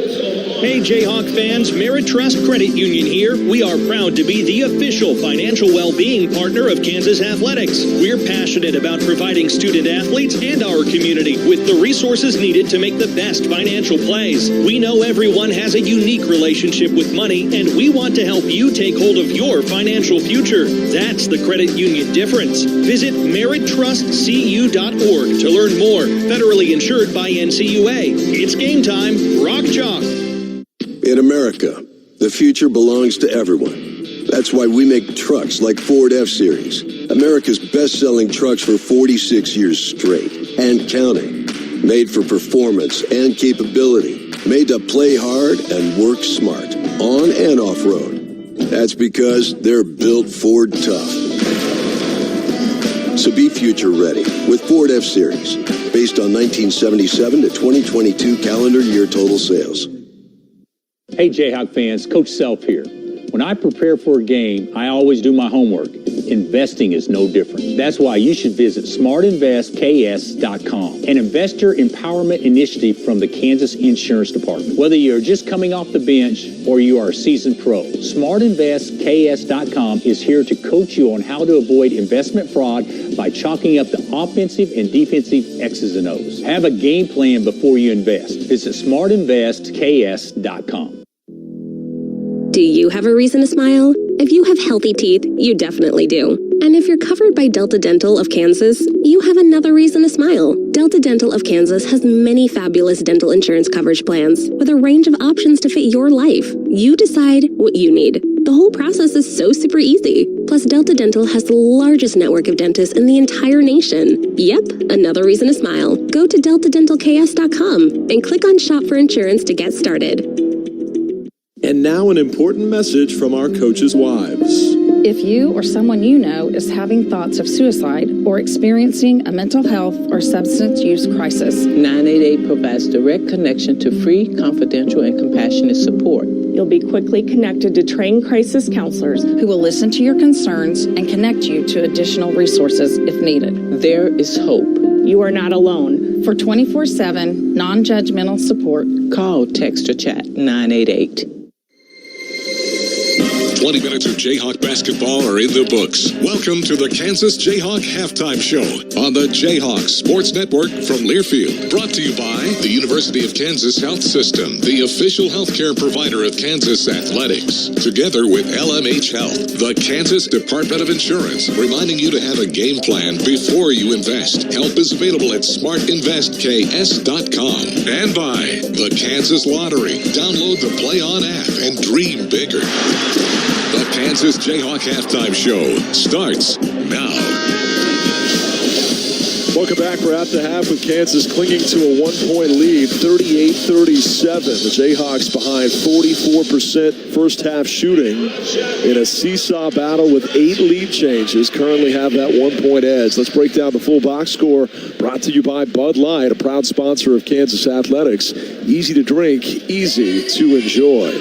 Hey Jayhawk fans, Merit Trust Credit Union here. We are proud to be the official financial well-being partner of Kansas Athletics. We're passionate about providing student athletes and our community with the resources needed to make the best financial plays. We know everyone has a unique relationship with money, and we want to help you take hold of your financial future. That's the credit union difference. Visit merittrustcu.org to learn more. Federally insured by NCAA. It's game time. Rock Chalk. In America, the future belongs to everyone. That's why we make trucks like Ford F-Series, America's best-selling trucks for 46 years straight and counting. Made for performance and capability, made to play hard and work smart, on and off-road. That's because they're built Ford tough. So be future ready with Ford F-Series, based on 1977 to 2022 calendar year total sales. Hey Jayhawk fans, Coach Self here. When I prepare for a game, I always do my homework. Investing is no different. That's why you should visit smartinvestks.com, an investor empowerment initiative from the Kansas Insurance Department. Whether you're just coming off the bench or you are a seasoned pro, smartinvestks.com is here to coach you on how to avoid investment fraud by chalking up the offensive and defensive X's and O's. Have a game plan before you invest. Visit smartinvestks.com. Do you have a reason to smile? If you have healthy teeth, you definitely do. And if you're covered by Delta Dental of Kansas, you have another reason to smile. Delta Dental of Kansas has many fabulous dental insurance coverage plans with a range of options to fit your life. You decide what you need. The whole process is so super easy. Plus, Delta Dental has the largest network of dentists in the entire nation. Yep, another reason to smile. Go to deltadentalks.com and click on Shop for Insurance to get started. And now an important message from our coaches' wives. If you or someone you know is having thoughts of suicide or experiencing a mental health or substance use crisis, 988 provides direct connection to free, confidential, and compassionate support. you'll be quickly connected to trained crisis counselors who will listen to your concerns and connect you to additional resources if needed. There is hope. You are not alone. For 24/7 non-judgmental support, call, text, or chat 988. 20 minutes of Jayhawk basketball are in the books. Welcome to the Kansas Jayhawk Halftime Show on the Jayhawks Sports Network from Learfield. Brought to you by the University of Kansas Health System, the official healthcare provider of Kansas Athletics. Together with LMH Health, the Kansas Department of Insurance, reminding you to have a game plan before you invest. Help is available at smartinvestks.com. And by the Kansas Lottery. Download the Play On app and dream bigger. The Kansas Jayhawk Halftime Show starts now. Welcome back. We're at the half with Kansas clinging to a 1-point lead, 38-37. The Jayhawks behind 44% first half shooting in a seesaw battle with 8 lead changes. Currently have that 1-point edge. Let's break down the full box score brought to you by Bud Light, a proud sponsor of Kansas Athletics. Easy to drink, easy to enjoy.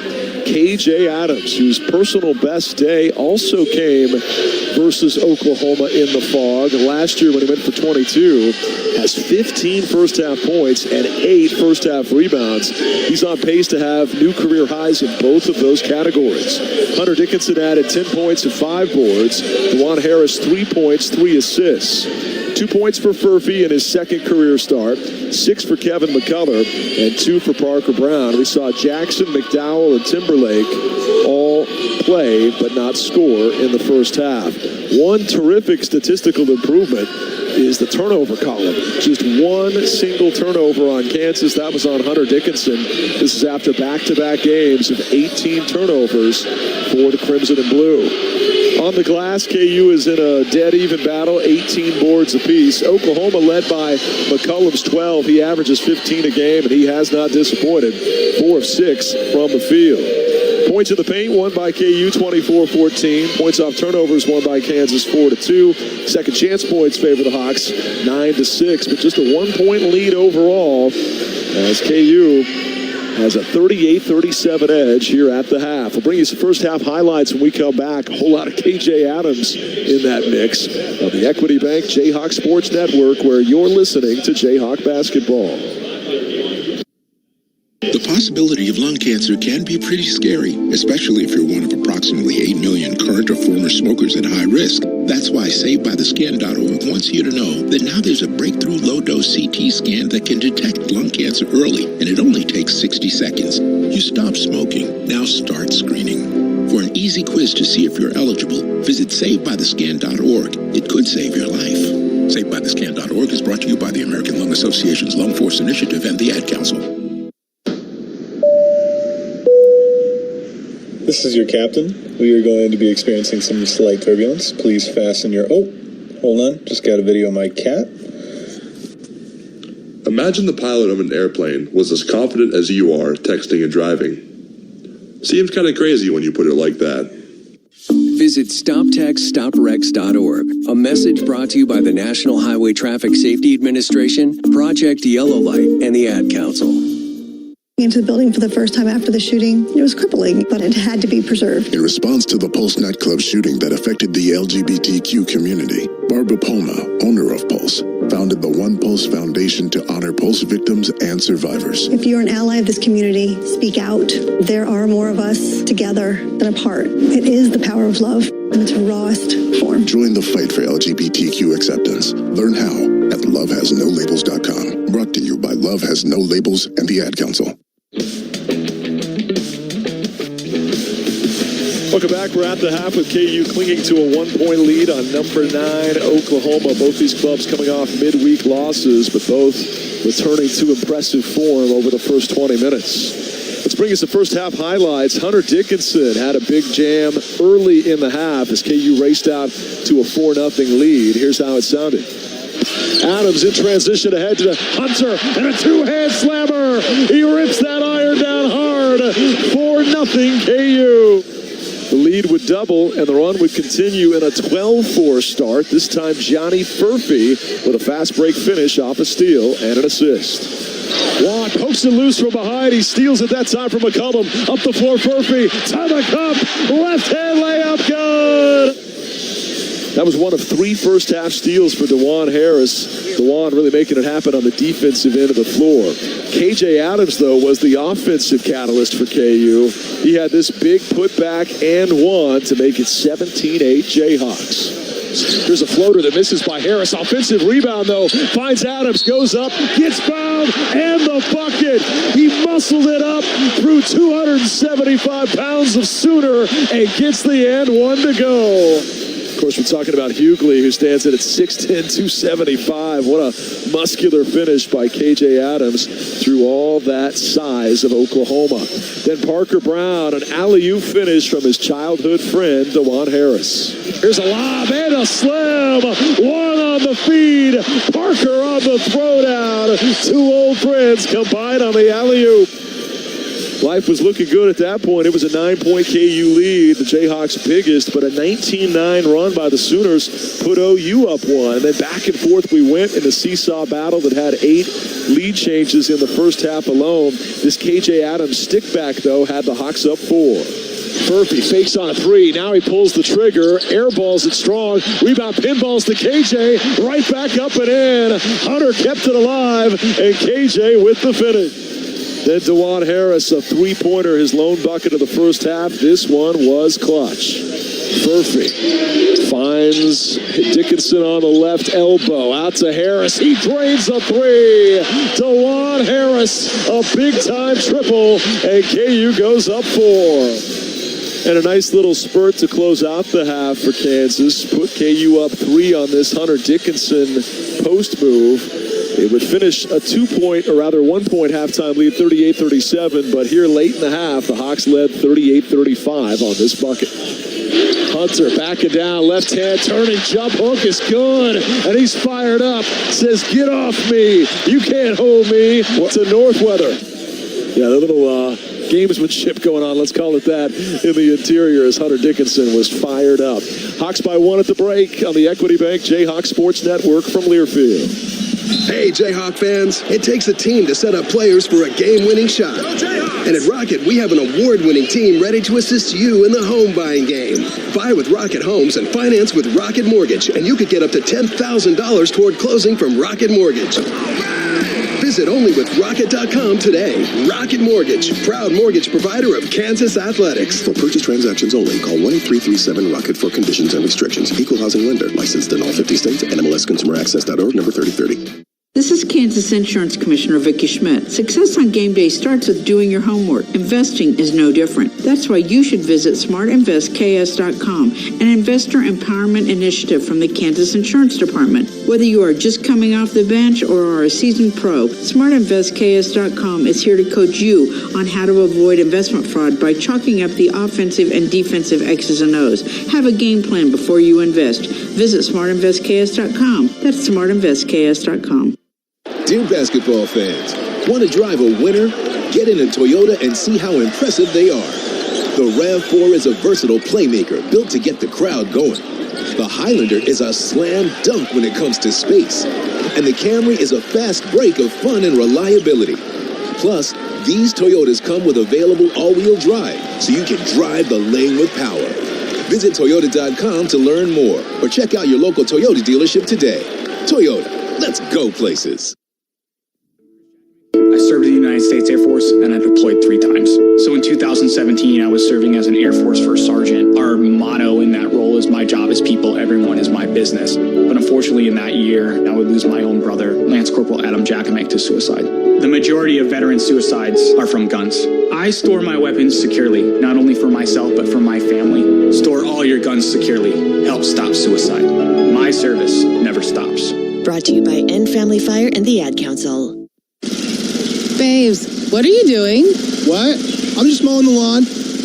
KJ Adams, whose personal best day also came versus Oklahoma in the fog. Last year when he went for 22, has 15 first half points and 8 first half rebounds. He's on pace to have new career highs in both of those categories. Hunter Dickinson added 10 points and 5 boards. DeJuan Harris, 3 points, 3 assists. 2 points for Furphy in his second career start, 6 for Kevin McCullough, and 2 for Parker Brown. We saw Jackson, McDowell, and Timberlake all play but not score in the first half. One terrific statistical improvement is the turnover column. Just one single turnover on Kansas. That was on Hunter Dickinson. This is after back-to-back games of 18 turnovers for the Crimson and Blue. On the glass, KU is in a dead-even battle, 18 boards apiece. Oklahoma led by McCullum's 12. He averages 15 a game, and he has not disappointed. 4 of 6 from the field. Points in the paint, won by KU, 24-14. Points off turnovers, won by Kansas, 4-2. Second chance points favor the Hawks, 9-6. But just a 1-point lead overall as KU has a 38-37 edge here at the half. We'll bring you some first half highlights when we come back. A whole lot of KJ Adams in that mix on the Equity Bank Jayhawk Sports Network, where you're listening to Jayhawk basketball. The possibility of lung cancer can be pretty scary, especially if you're one of approximately 8 million current or former smokers at high risk. That's why SaveByTheScan.org wants you to know that now there's a breakthrough low-dose CT scan that can detect lung cancer early, and it only takes 60 seconds. You stop smoking, now start screening. For an easy quiz to see if you're eligible, visit SaveByTheScan.org. It could save your life. SaveByTheScan.org is brought to you by the American Lung Association's Lung Force Initiative and the Ad Council. This is your captain. We are going to be experiencing some slight turbulence. Please fasten your... Oh, hold on. Just got a video of my cat. Imagine the pilot of an airplane was as confident as you are texting and driving. Seems kind of crazy when you put it like that. Visit StopTextStopWrecks.org. A message brought to you by the National Highway Traffic Safety Administration, Project Yellow Light, and the Ad Council. Into the building for the first time after the shooting. It was crippling, but it had to be preserved. In response to the Pulse nightclub shooting that affected the LGBTQ community, Barbara Poma, owner of Pulse, founded the One Pulse Foundation to honor Pulse victims and survivors. If you're an ally of this community, speak out. There are more of us together than apart. It is the power of love in its rawest form. Join the fight for LGBTQ acceptance. Learn how at lovehasnolabels.com. Brought to you by Love Has No Labels and the Ad Council. Welcome back. We're at the half with KU clinging to a 1-point lead on number 9, Oklahoma. Both these clubs coming off midweek losses, but both returning to impressive form over the first 20 minutes. Let's bring us the first half highlights. Hunter Dickinson had a big jam early in the half as KU raced out to a 4-0 lead. Here's how it sounded. Adams in transition ahead to Hunter, and a 2-hand slammer. He rips that iron down hard. 4-0 KU. The lead lead would double, and the run would continue in a 12-4 start. This time, Johnny Furphy with a fast break finish off a steal and an assist. Juan pokes it loose from behind. He steals it that time from McCollum. Up the floor, Furphy. To the cup. Left-hand layup. Good. That was one of 3 first-half steals for DeJuan Harris. DeJuan really making it happen on the defensive end of the floor. KJ Adams, though, was the offensive catalyst for KU. He had this big putback and one to make it 17-8 Jayhawks. Here's a floater that misses by Harris. Offensive rebound, though. Finds Adams, goes up, gets fouled, and the bucket. He muscled it up through 275 pounds of Sooner and gets the and one to go. Of course, we're talking about Hughley, who stands at 6'10", 275. What a muscular finish by KJ Adams through all that size of Oklahoma. Then Parker Brown, an alley-oop finish from his childhood friend, DeJuan Harris. Here's a lob and a slam. One on the feed. Parker on the throwdown. 2 old friends combine on the alley-oop. Life was looking good at that point. It was a 9-point KU lead, the Jayhawks' biggest, but a 19-9 run by the Sooners put OU up 1. And then back and forth we went in a seesaw battle that had 8 lead changes in the first half alone. This KJ Adams stick back, though, had the Hawks up 4. Furphy fakes on a 3. Now he pulls the trigger. Airballs it strong. Rebound pinballs to KJ. Right back up and in. Hunter kept it alive, and KJ with the finish. Then DeJuan Harris, a 3-pointer, his lone bucket of the first half. This one was clutch. Furphy finds Dickinson on the left elbow. Out to Harris. He drains a 3. DeJuan Harris, a big-time triple, and KU goes up 4. And a nice little spurt to close out the half for Kansas. Put KU up 3 on this Hunter Dickinson post move. It would finish a 2-point, or rather 1-point halftime lead, 38-37. But here late in the half, the Hawks led 38-35 on this bucket. Hunter backing down, left hand, turning, jump hook is good. And he's fired up. Says, get off me. You can't hold me. To Northweather. Yeah, the little gamesmanship going on, let's call it that, in the interior as Hunter Dickinson was fired up. Hawks by 1 at the break on the Equity Bank Jayhawk Sports Network from Learfield. Hey, Jayhawk fans, it takes a team to set up players for a game-winning shot. And at Rocket, we have an award-winning team ready to assist you in the home buying game. Buy with Rocket Homes and finance with Rocket Mortgage, and you could get up to $10,000 toward closing from Rocket Mortgage. Visit onlywithrocket.com today. Rocket Mortgage, proud mortgage provider of Kansas Athletics. For purchase transactions only, call 1-833-7-ROCKET for conditions and restrictions. Equal housing lender. Licensed in all 50 states. NMLSConsumerAccess.org, number 3030. This is Kansas Insurance Commissioner Vicki Schmidt. Success on game day starts with doing your homework. Investing is no different. That's why you should visit smartinvestks.com, an investor empowerment initiative from the Kansas Insurance Department. Whether you are just coming off the bench or are a seasoned pro, smartinvestks.com is here to coach you on how to avoid investment fraud by chalking up the offensive and defensive X's and O's. Have a game plan before you invest. Visit smartinvestks.com. That's smartinvestks.com. Dear basketball fans, want to drive a winner? Get in a Toyota and see how impressive they are. The RAV4 is a versatile playmaker built to get the crowd going. The Highlander is a slam dunk when it comes to space. And the Camry is a fast break of fun and reliability. Plus, these Toyotas come with available all-wheel drive, so you can drive the lane with power. Visit Toyota.com to learn more, or check out your local Toyota dealership today. Toyota, let's go places. I served in the United States Air Force, and I deployed 3 times. So in 2017, I was serving as an Air Force First Sergeant. Our motto in that role is, my job is people, everyone is my business. But unfortunately in that year, I would lose my own brother, Lance Corporal Adam Jackamick, to suicide. The majority of veteran suicides are from guns. I store my weapons securely, not only for myself, but for my family. Store all your guns securely. Help stop suicide. My service never stops. Brought to you by End Family Fire and the Ad Council. Babes, what are you doing? What? I'm just mowing the lawn.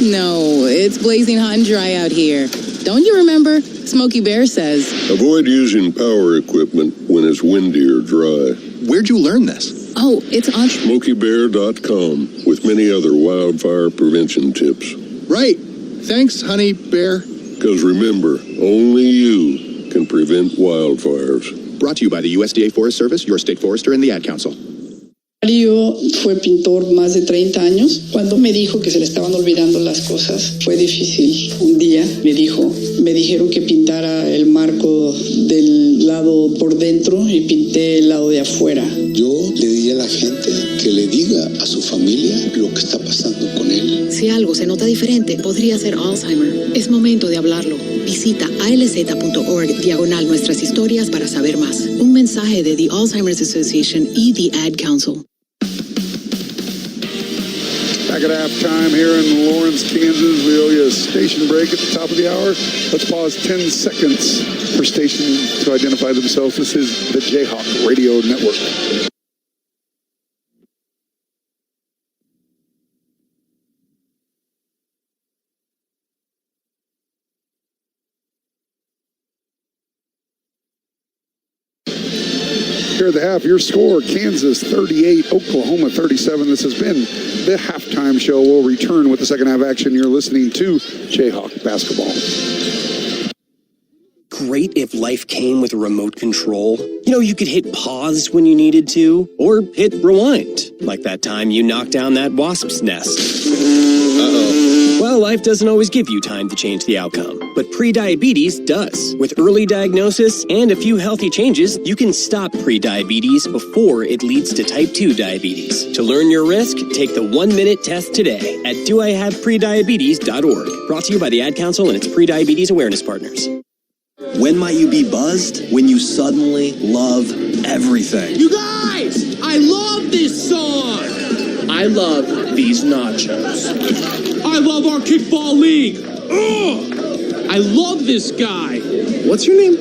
No, it's blazing hot and dry out here. Don't you remember? Smokey Bear says. Avoid using power equipment when it's windy or dry. Where'd you learn this? Oh, it's on SmokeyBear.com with many other wildfire prevention tips. Right. Thanks, honey bear. Because remember, only you can prevent wildfires. Brought to you by the USDA Forest Service, your state forester, and the Ad Council. Mario fue pintor más de 30 años. Cuando me dijo que se le estaban olvidando las cosas, fue difícil. Un día me dijeron que pintara el marco del lado por dentro y pinté el lado de afuera. Yo le diría a la gente que le diga a su familia lo que está pasando con él. Si algo se nota diferente, podría ser Alzheimer. Es momento de hablarlo. Visita alz.org/nuestras historias para saber más. Un mensaje de The Alzheimer's Association y The Ad Council. Back at halftime here in Lawrence, Kansas. We owe you a station break at the top of the hour. Let's pause 10 seconds for station to identify themselves. This is the Jayhawk Radio Network. Here at the half, your score, Kansas 38, Oklahoma 37. This has been the halftime show. We'll return with the second half action. You're listening to Jayhawk Basketball. Great if life came with a remote control. You know, you could hit pause when you needed to, or hit rewind, like that time you knocked down that wasp's nest. Uh-oh. Well, life doesn't always give you time to change the outcome, but pre-diabetes does. With early diagnosis and a few healthy changes, you can stop pre-diabetes before it leads to type 2 diabetes. To learn your risk, take the 1-minute test today at doihaveprediabetes.org. Brought to you by the Ad Council and its pre-diabetes awareness partners. When might you be buzzed? When you suddenly love everything. You guys, I love this song. I love these nachos. I love our kickball league. Ugh! I love this guy. What's your name?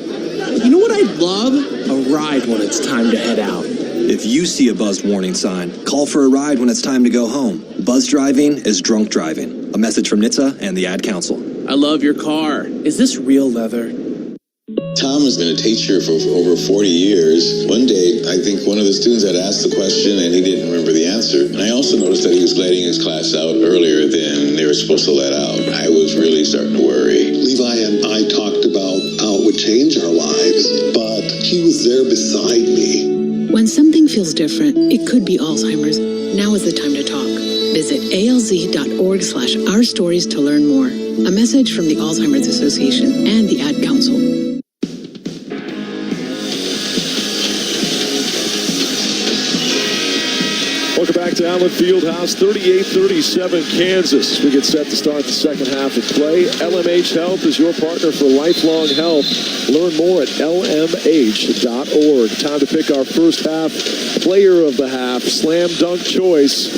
You know what I'd love? A ride when it's time to head out. If you see a buzzed warning sign, call for a ride when it's time to go home. Buzz driving is drunk driving. A message from NHTSA and the Ad Council. I love your car. Is this real leather? Tom has been a teacher for over 40 years. One day, I think one of the students had asked the question and he didn't remember the answer. And I also noticed that he was letting his class out earlier than they were supposed to let out. I was really starting to worry. Levi and I talked about how it would change our lives, but he was there beside me. When something feels different, it could be Alzheimer's. Now is the time to talk. Visit alz.org/ourstories to learn more. A message from the Alzheimer's Association and the Ad Council. Welcome back to Allen Fieldhouse, 38-37 Kansas. We get set to start the second half of play. LMH Health is your partner for lifelong health. Learn more at lmh.org. Time to pick our first half player of the half, slam dunk choice.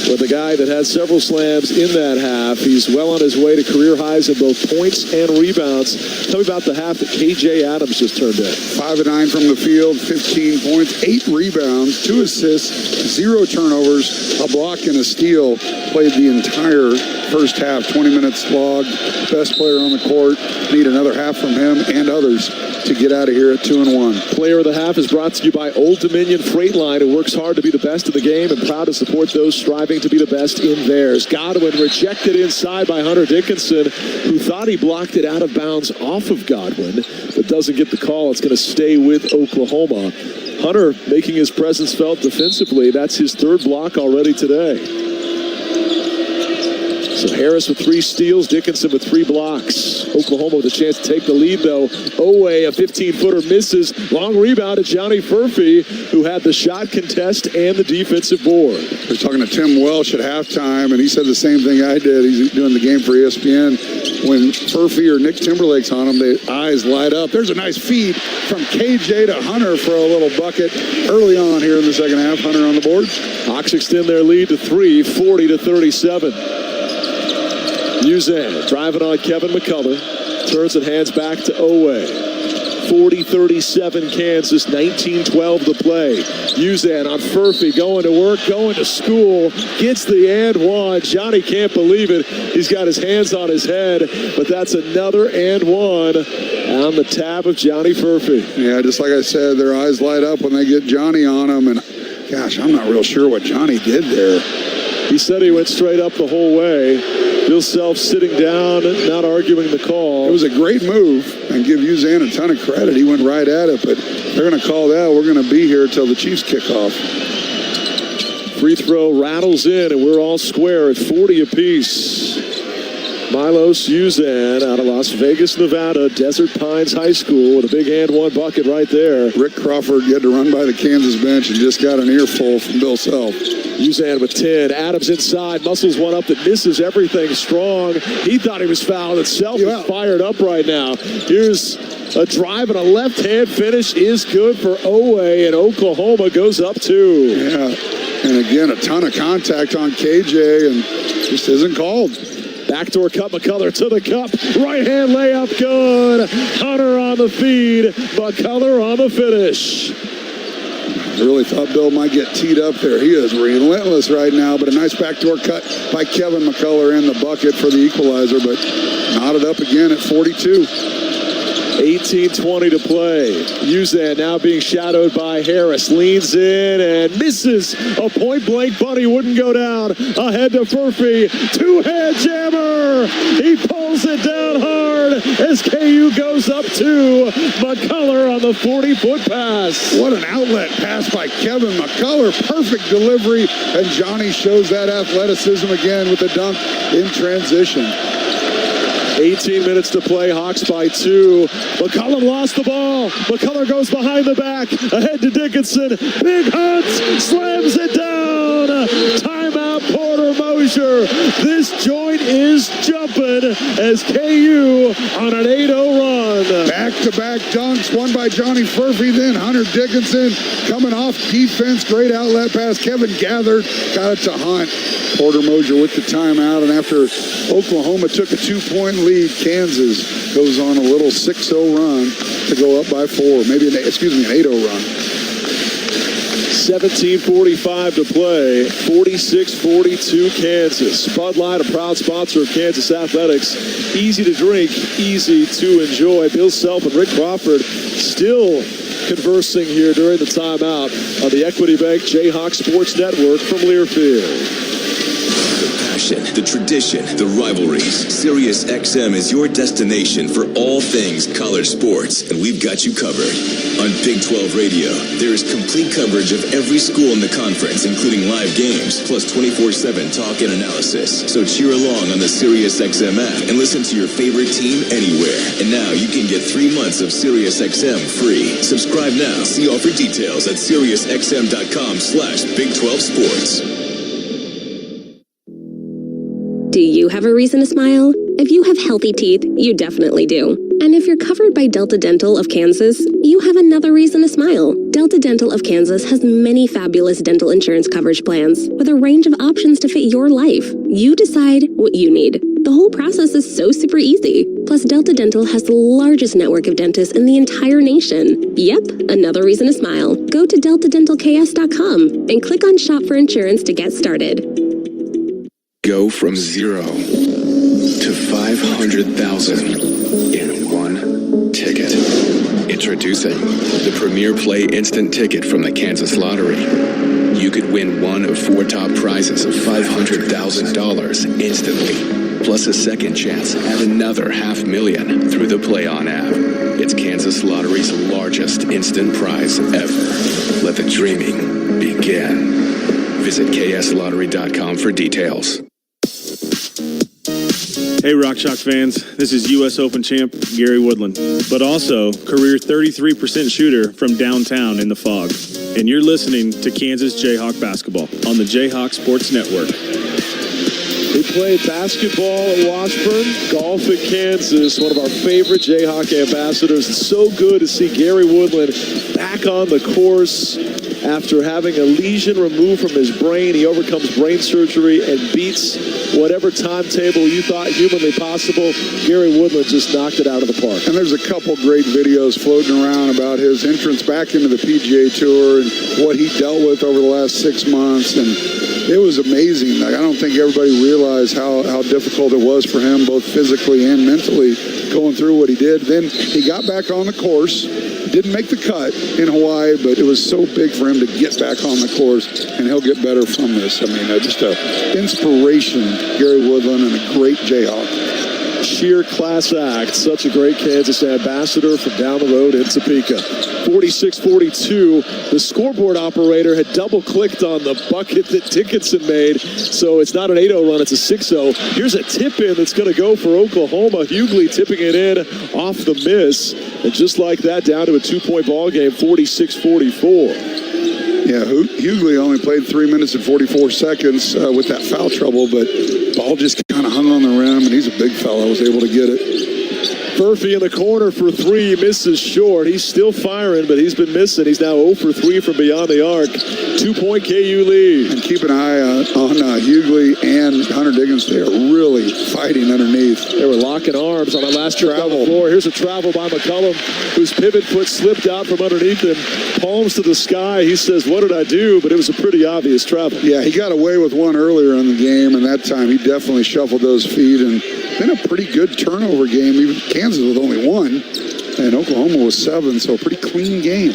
With a guy that had several slams in that half. He's well on his way to career highs in both points and rebounds. Tell me about the half that KJ Adams just turned in. 5 of 9 from the field, 15 points, 8 rebounds, 2 assists, 0 turnovers, a block and a steal. Played the entire first half, 20 minutes logged. Best player on the court. Need another half from him and others to get out of here at 2-1. Player of the half is brought to you by Old Dominion Freight Line, who works hard to be the best in the game and proud to support those striving to be the best in theirs. Godwin rejected inside by Hunter Dickinson, who thought he blocked it out of bounds off of Godwin, but doesn't get the call. It's going to stay with Oklahoma. Hunter making his presence felt defensively. That's his third block already today. So Harris with 3 steals, Dickinson with 3 blocks. Oklahoma with a chance to take the lead, though. Owe, a 15-footer, misses. Long rebound to Johnny Furphy, who had the shot contest and the defensive board. We're talking to Tim Welsh at halftime, and he said the same thing I did. He's doing the game for ESPN. When Furphy or Nick Timberlake's on him, the eyes light up. There's a nice feed from KJ to Hunter for a little bucket early on here in the second half. Hunter on the board. Hawks extend their lead to 3, 40-37. Uzan driving on Kevin McCullough, turns and hands back to Owe. 40-37 Kansas, 19-12 to play. Uzan on Furphy, going to work, going to school, gets the and one. Johnny can't believe it. He's got his hands on his head, but that's another and one on the tab of Johnny Furphy. Yeah, just like I said, their eyes light up when they get Johnny on them, and gosh, I'm not real sure what Johnny did there. He said he went straight up the whole way. Bill Self sitting down, not arguing the call. It was a great move, and give Uzan a ton of credit. He went right at it, but they're going to call that. We're going to be here till the Chiefs kick off. Free throw rattles in, and we're all square at 40 apiece. Milos Uzan out of Las Vegas, Nevada, Desert Pines High School with a big and one bucket right there. Rick Crawford had to run by the Kansas bench and just got an earful from Bill Self. Uzan with 10. Adams inside, muscles one up that misses everything strong. He thought he was fouled. Self is fired up right now. Here's a drive and a left-hand finish is good for Owe, and Oklahoma goes up 2. Yeah, and again, a ton of contact on KJ, and just isn't called. Backdoor cut, McCullough to the cup. Right-hand layup, good. Hunter on the feed. McCullough on the finish. I really thought Bill might get teed up there. He is relentless right now, but a nice backdoor cut by Kevin McCullough in the bucket for the equalizer, but knotted up again at 42. 18:20 to play. Uzan now being shadowed by Harris. Leans in and misses. A point-blank bunny wouldn't go down. Ahead to Furphy. Two-hand jammer. He pulls it down hard as KU goes up 2. McCullough on the 40-foot pass. What an outlet pass by Kevin McCullough. Perfect delivery, and Johnny shows that athleticism again with a dunk in transition. 18 minutes to play. Hawks by 2. McCullough lost the ball. McCullough goes behind the back. Ahead to Dickinson. Big Hunt slams it down. Timeout, Porter Mosier. This joint is jumping as KU on an 8-0 run. Back-to-back dunks. One by Johnny Furphy, then Hunter Dickinson coming off defense. Great outlet pass. Kevin gathered. Got it to Hunt. Porter Mosier with the timeout, and after Oklahoma took a 2-point lead, Kansas goes on a little 6-0 run to go up by 4. Maybe an 8-0 run. 17:45 to play. 46-42 Kansas. Bud Light, a proud sponsor of Kansas Athletics. Easy to drink, easy to enjoy. Bill Self and Rick Crawford still conversing here during the timeout on the Equity Bank Jayhawks Sports Network from Learfield. The tradition, the rivalries. Sirius XM is your destination for all things college sports, and we've got you covered. On Big 12 Radio, there is complete coverage of every school in the conference, including live games, plus 24/7 talk and analysis. So cheer along on the Sirius XM app and listen to your favorite team anywhere. And now you can get 3 months of Sirius XM free. Subscribe now. See offer details at SiriusXM.com/Big12Sports. Do you have a reason to smile? If you have healthy teeth, you definitely do. And if you're covered by Delta Dental of Kansas, you have another reason to smile. Delta Dental of Kansas has many fabulous dental insurance coverage plans with a range of options to fit your life. You decide what you need. The whole process is so super easy. Plus, Delta Dental has the largest network of dentists in the entire nation. Yep, another reason to smile. Go to deltadentalks.com and click on Shop for Insurance to get started. Go from 0 to 500,000 in one ticket. Introducing the Premier Play Instant Ticket from the Kansas Lottery. You could win one of 4 top prizes of $500,000 instantly, plus a second chance at another $500,000 through the Play On app. It's Kansas Lottery's largest instant prize ever. Let the dreaming begin. Visit kslottery.com for details. Hey Rock Shock fans, this is U.S. Open champ Gary Woodland, but also career 33% shooter from downtown in the Fog. And you're listening to Kansas Jayhawk basketball on the Jayhawk Sports Network. We played basketball at Washburn, golf at Kansas, one of our favorite Jayhawk ambassadors. It's so good to see Gary Woodland back on the course after having a lesion removed from his brain. He overcomes brain surgery and beats whatever timetable you thought humanly possible. Gary Woodland just knocked it out of the park. And there's a couple great videos floating around about his entrance back into the PGA Tour and what he dealt with over the last 6 months. And it was amazing. Like, I don't think everybody realized how difficult it was for him, both physically and mentally, going through what he did. Then he got back on the course, Didn't make the cut in Hawaii, but it was so big for him to get back on the course, and he'll get better from this. I mean, just an inspiration, Gary Woodland, and a great Jayhawk. Sheer class act. Such a great Kansas ambassador from down the road in Topeka. 46-42. The scoreboard operator had double-clicked on the bucket that Dickinson made, so it's not an 8-0 run, it's a 6-0. Here's a tip-in that's going to go for Oklahoma. Hughley tipping it in off the miss. And just like that, down to a 2-point ball game, 46-44. Yeah, Hughley only played 3 minutes and 44 seconds with that foul trouble, but ball just kind of hung on the rim, and he's a big fella, was able to get it. Murphy in the corner for three, misses short. He's still firing, but he's been missing. He's now 0 for 3 from beyond the arc. 2-point KU lead. And keep an eye on Hughley and Hunter Diggins. They are really fighting underneath. They were locking arms on that last travel. Floor. Here's a travel by McCullum, whose pivot foot slipped out from underneath him. Palms to the sky. He says, "What did I do?" But it was a pretty obvious travel. Yeah, he got away with one earlier in the game, and that time he definitely shuffled those feet. And been a pretty good turnover game. Even Kansas with only 1, and Oklahoma was 7, so a pretty clean game.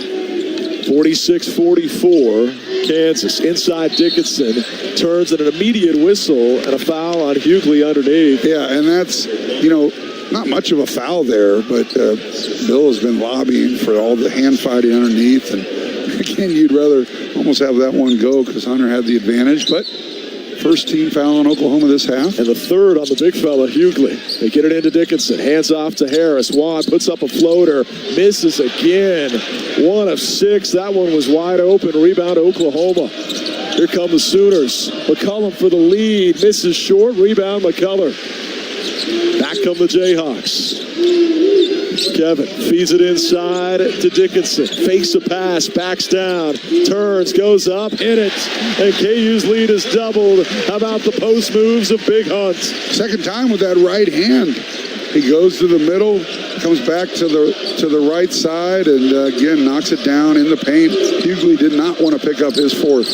46-44, Kansas. Inside Dickinson, turns at an immediate whistle and a foul on Hughley underneath. Yeah, and that's, not much of a foul there, but Bill has been lobbying for all the hand fighting underneath, and again, you'd rather almost have that one go because Hunter had the advantage, but first team foul on Oklahoma this half. And the third on the big fella, Hughley. They get it into Dickinson. Hands off to Harris. Watt puts up a floater. Misses again. 1 of 6. That one was wide open. Rebound Oklahoma. Here come the Sooners. McCullum for the lead. Misses short. Rebound McCullum. Back come the Jayhawks. Kevin feeds it inside to Dickinson. Fakes a pass, backs down, turns, goes up, hit it. And KU's lead is doubled. How about the post moves of Big Hunt? Second time with that right hand. He goes to the middle, comes back to the right side, and again knocks it down in the paint. Hughley did not want to pick up his fourth.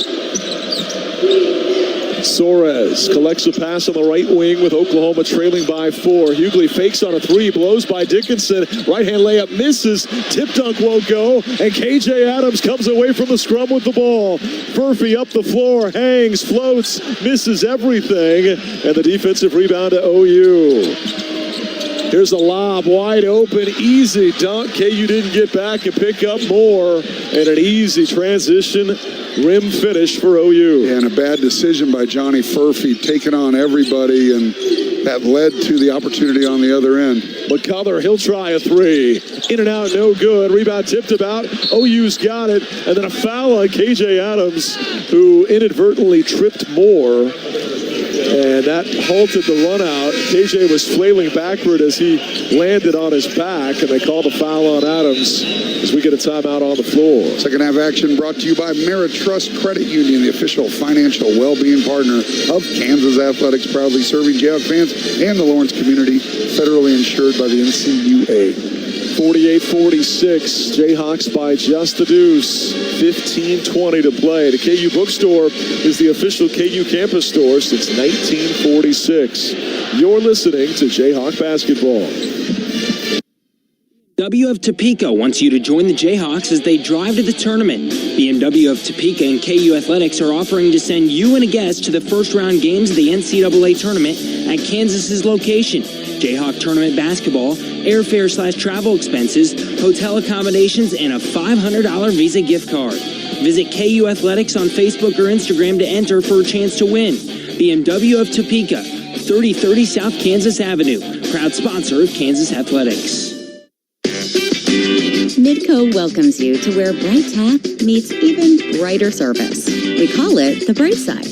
Soares collects a pass on the right wing with Oklahoma trailing by 4. Hughley fakes on a 3, blows by Dickinson. Right-hand layup misses. Tip dunk won't go. And KJ Adams comes away from the scrum with the ball. Murphy up the floor, hangs, floats, misses everything. And the defensive rebound to OU. Here's a lob, wide open, easy dunk. KU didn't get back and pick up more. And an easy transition rim finish for OU. And a bad decision by Johnny Furphy, taking on everybody, and that led to the opportunity on the other end. McCullum, he'll try a 3. In and out, no good. Rebound tipped about. OU's got it. And then a foul on KJ Adams, who inadvertently tripped more. And that halted the run out. KJ was flailing backward as he landed on his back, and they called a foul on Adams as we get a timeout on the floor. Second half action brought to you by Ameritrust Credit Union, the official financial well-being partner of Kansas Athletics, proudly serving Jayhawk fans and the Lawrence community, federally insured by the NCAA. 48-46, Jayhawks by just the deuce. 15:20 to play. The KU Bookstore is the official KU campus store since 1946. You're listening to Jayhawk Basketball. BMW of Topeka wants you to join the Jayhawks as they drive to the tournament. BMW of Topeka and KU Athletics are offering to send you and a guest to the first-round games of the NCAA tournament at Kansas's location. Jayhawk tournament basketball, airfare/travel expenses, hotel accommodations, and a $500 Visa gift card. Visit KU Athletics on Facebook or Instagram to enter for a chance to win. BMW of Topeka, 3030 South Kansas Avenue, proud sponsor of Kansas Athletics. Midco welcomes you to where bright tech meets even brighter service. We call it the bright side.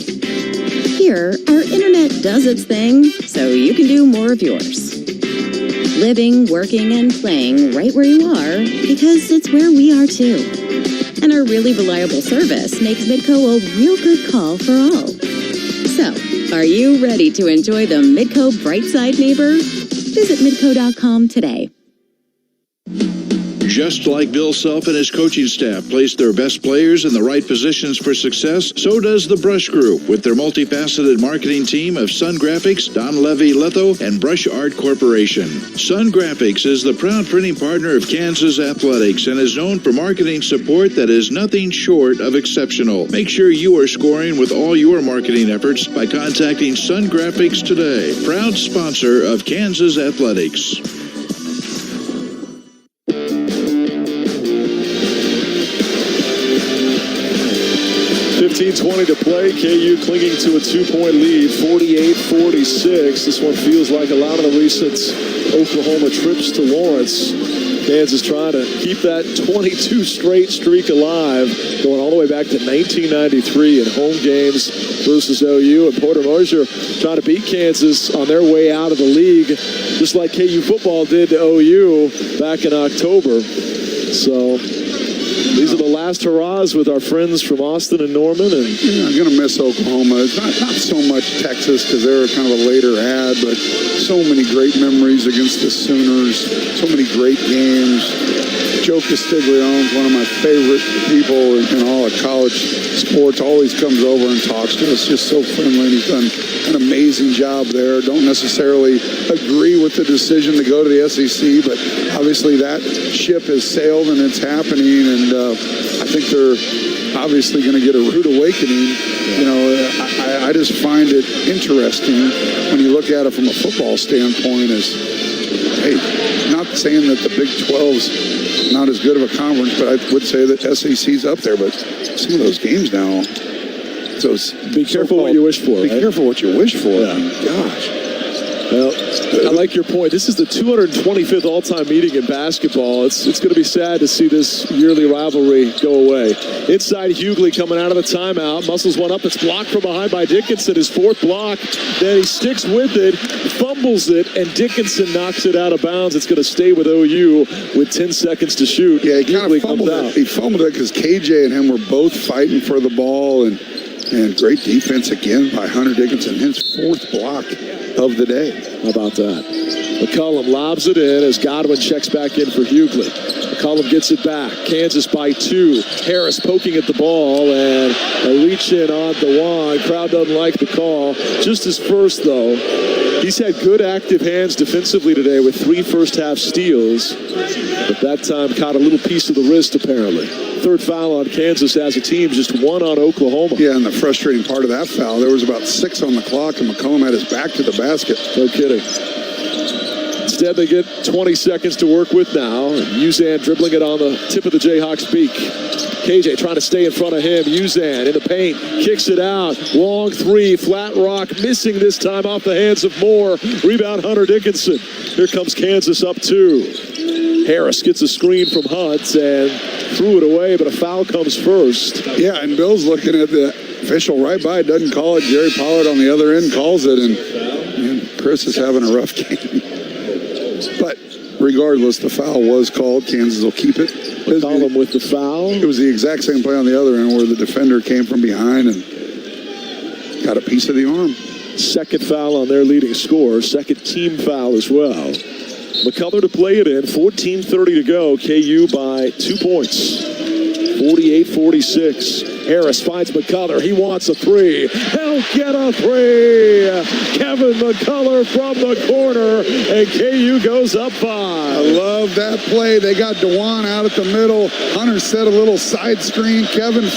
Here, our internet does its thing, so you can do more of yours. Living, working, and playing right where you are, because it's where we are too. And our really reliable service makes Midco a real good call for all. So, are you ready to enjoy the Midco bright side, neighbor? Visit midco.com today. Just like Bill Self and his coaching staff place their best players in the right positions for success, so does the Brush Group with their multifaceted marketing team of Sun Graphics, Don Levy Litho, and Brush Art Corporation. Sun Graphics is the proud printing partner of Kansas Athletics and is known for marketing support that is nothing short of exceptional. Make sure you are scoring with all your marketing efforts by contacting Sun Graphics today. Proud sponsor of Kansas Athletics. 15:20 to play. KU clinging to a 2-point lead, 48-46. This one feels like a lot of the recent Oklahoma trips to Lawrence. Kansas trying to keep that 22 straight streak alive, going all the way back to 1993 in home games versus OU. And Porter Moser trying to beat Kansas on their way out of the league, just like KU football did to OU back in October. So these are the last hurrahs with our friends from Austin and Norman. And I'm going to miss Oklahoma. It's not so much Texas because they're kind of a later ad, but so many great memories against the Sooners, so many great games. Joe Castiglione is one of my favorite people in all of college sports, always comes over and talks to us, just so friendly. He's done an amazing job there. Don't necessarily agree with the decision to go to the SEC, but obviously that ship has sailed and it's happening, and I think they're obviously going to get a rude awakening. You know, I just find it interesting when you look at it from a football standpoint as, hey, not saying that the Big 12's not as good of a conference, but I would say that SEC's up there. But some of those games now, so be careful what you wish for. Be careful what you wish for. Yeah. I mean, gosh. Well, I like your point. This is the 225th all-time meeting in basketball. It's going to be sad to see this yearly rivalry go away. Inside, Hughley coming out of the timeout. Muscles one up. It's blocked from behind by Dickinson. His fourth block. Then he sticks with it, fumbles it, and Dickinson knocks it out of bounds. It's going to stay with OU with 10 seconds to shoot. Yeah, he kind of fumbled it. He fumbled it because KJ and him were both fighting for the ball, and great defense again by Hunter Dickinson. His fourth block of the day. How about that? McCollum lobs it in as Godwin checks back in for Hughley. McCollum gets it back. Kansas by 2. Harris poking at the ball and a reach in on DeJuan. Crowd doesn't like the call. Just his first, though. He's had good active hands defensively today with 3 first-half steals. But that time caught a little piece of the wrist, apparently. Third foul on Kansas as a team, just 1 on Oklahoma. Yeah, and the frustrating part of that foul, there was about 6 on the clock, and McCollum had his back to the basket. No kidding. Instead, they get 20 seconds to work with now. Uzan dribbling it on the tip of the Jayhawks' beak. KJ trying to stay in front of him. Uzan in the paint, kicks it out. Long 3, flat rock, missing this time off the hands of Moore. Rebound Hunter Dickinson. Here comes Kansas up 2. Harris gets a screen from Hunt and threw it away, but a foul comes first. Yeah, and Bill's looking at the official right by, doesn't call it. Jerry Pollard on the other end calls it, and Chris is having a rough game. But regardless, the foul was called. Kansas will keep it. McCollum with the foul. It was the exact same play on the other end where the defender came from behind and got a piece of the arm. Second foul on their leading scorer. Second team foul as well. McCullough to play it in. 14:30 to go. KU by 2 points. 48-46. Harris finds McCullough. He wants a 3. He'll get a 3. Kevin McCullough from the corner, and KU goes up 5. I love that play. They got DeJuan out at the middle. Hunter set a little side screen. Kevin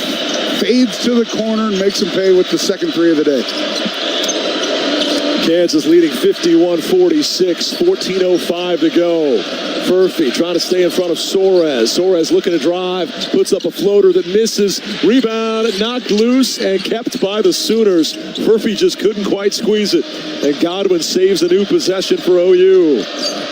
fades to the corner and makes him pay with the second 3 of the day. Kansas leading 51-46, 14:05 to go. Furphy trying to stay in front of Soares. Soares looking to drive, puts up a floater that misses. Rebound, knocked loose and kept by the Sooners. Furphy just couldn't quite squeeze it. And Godwin saves a new possession for OU.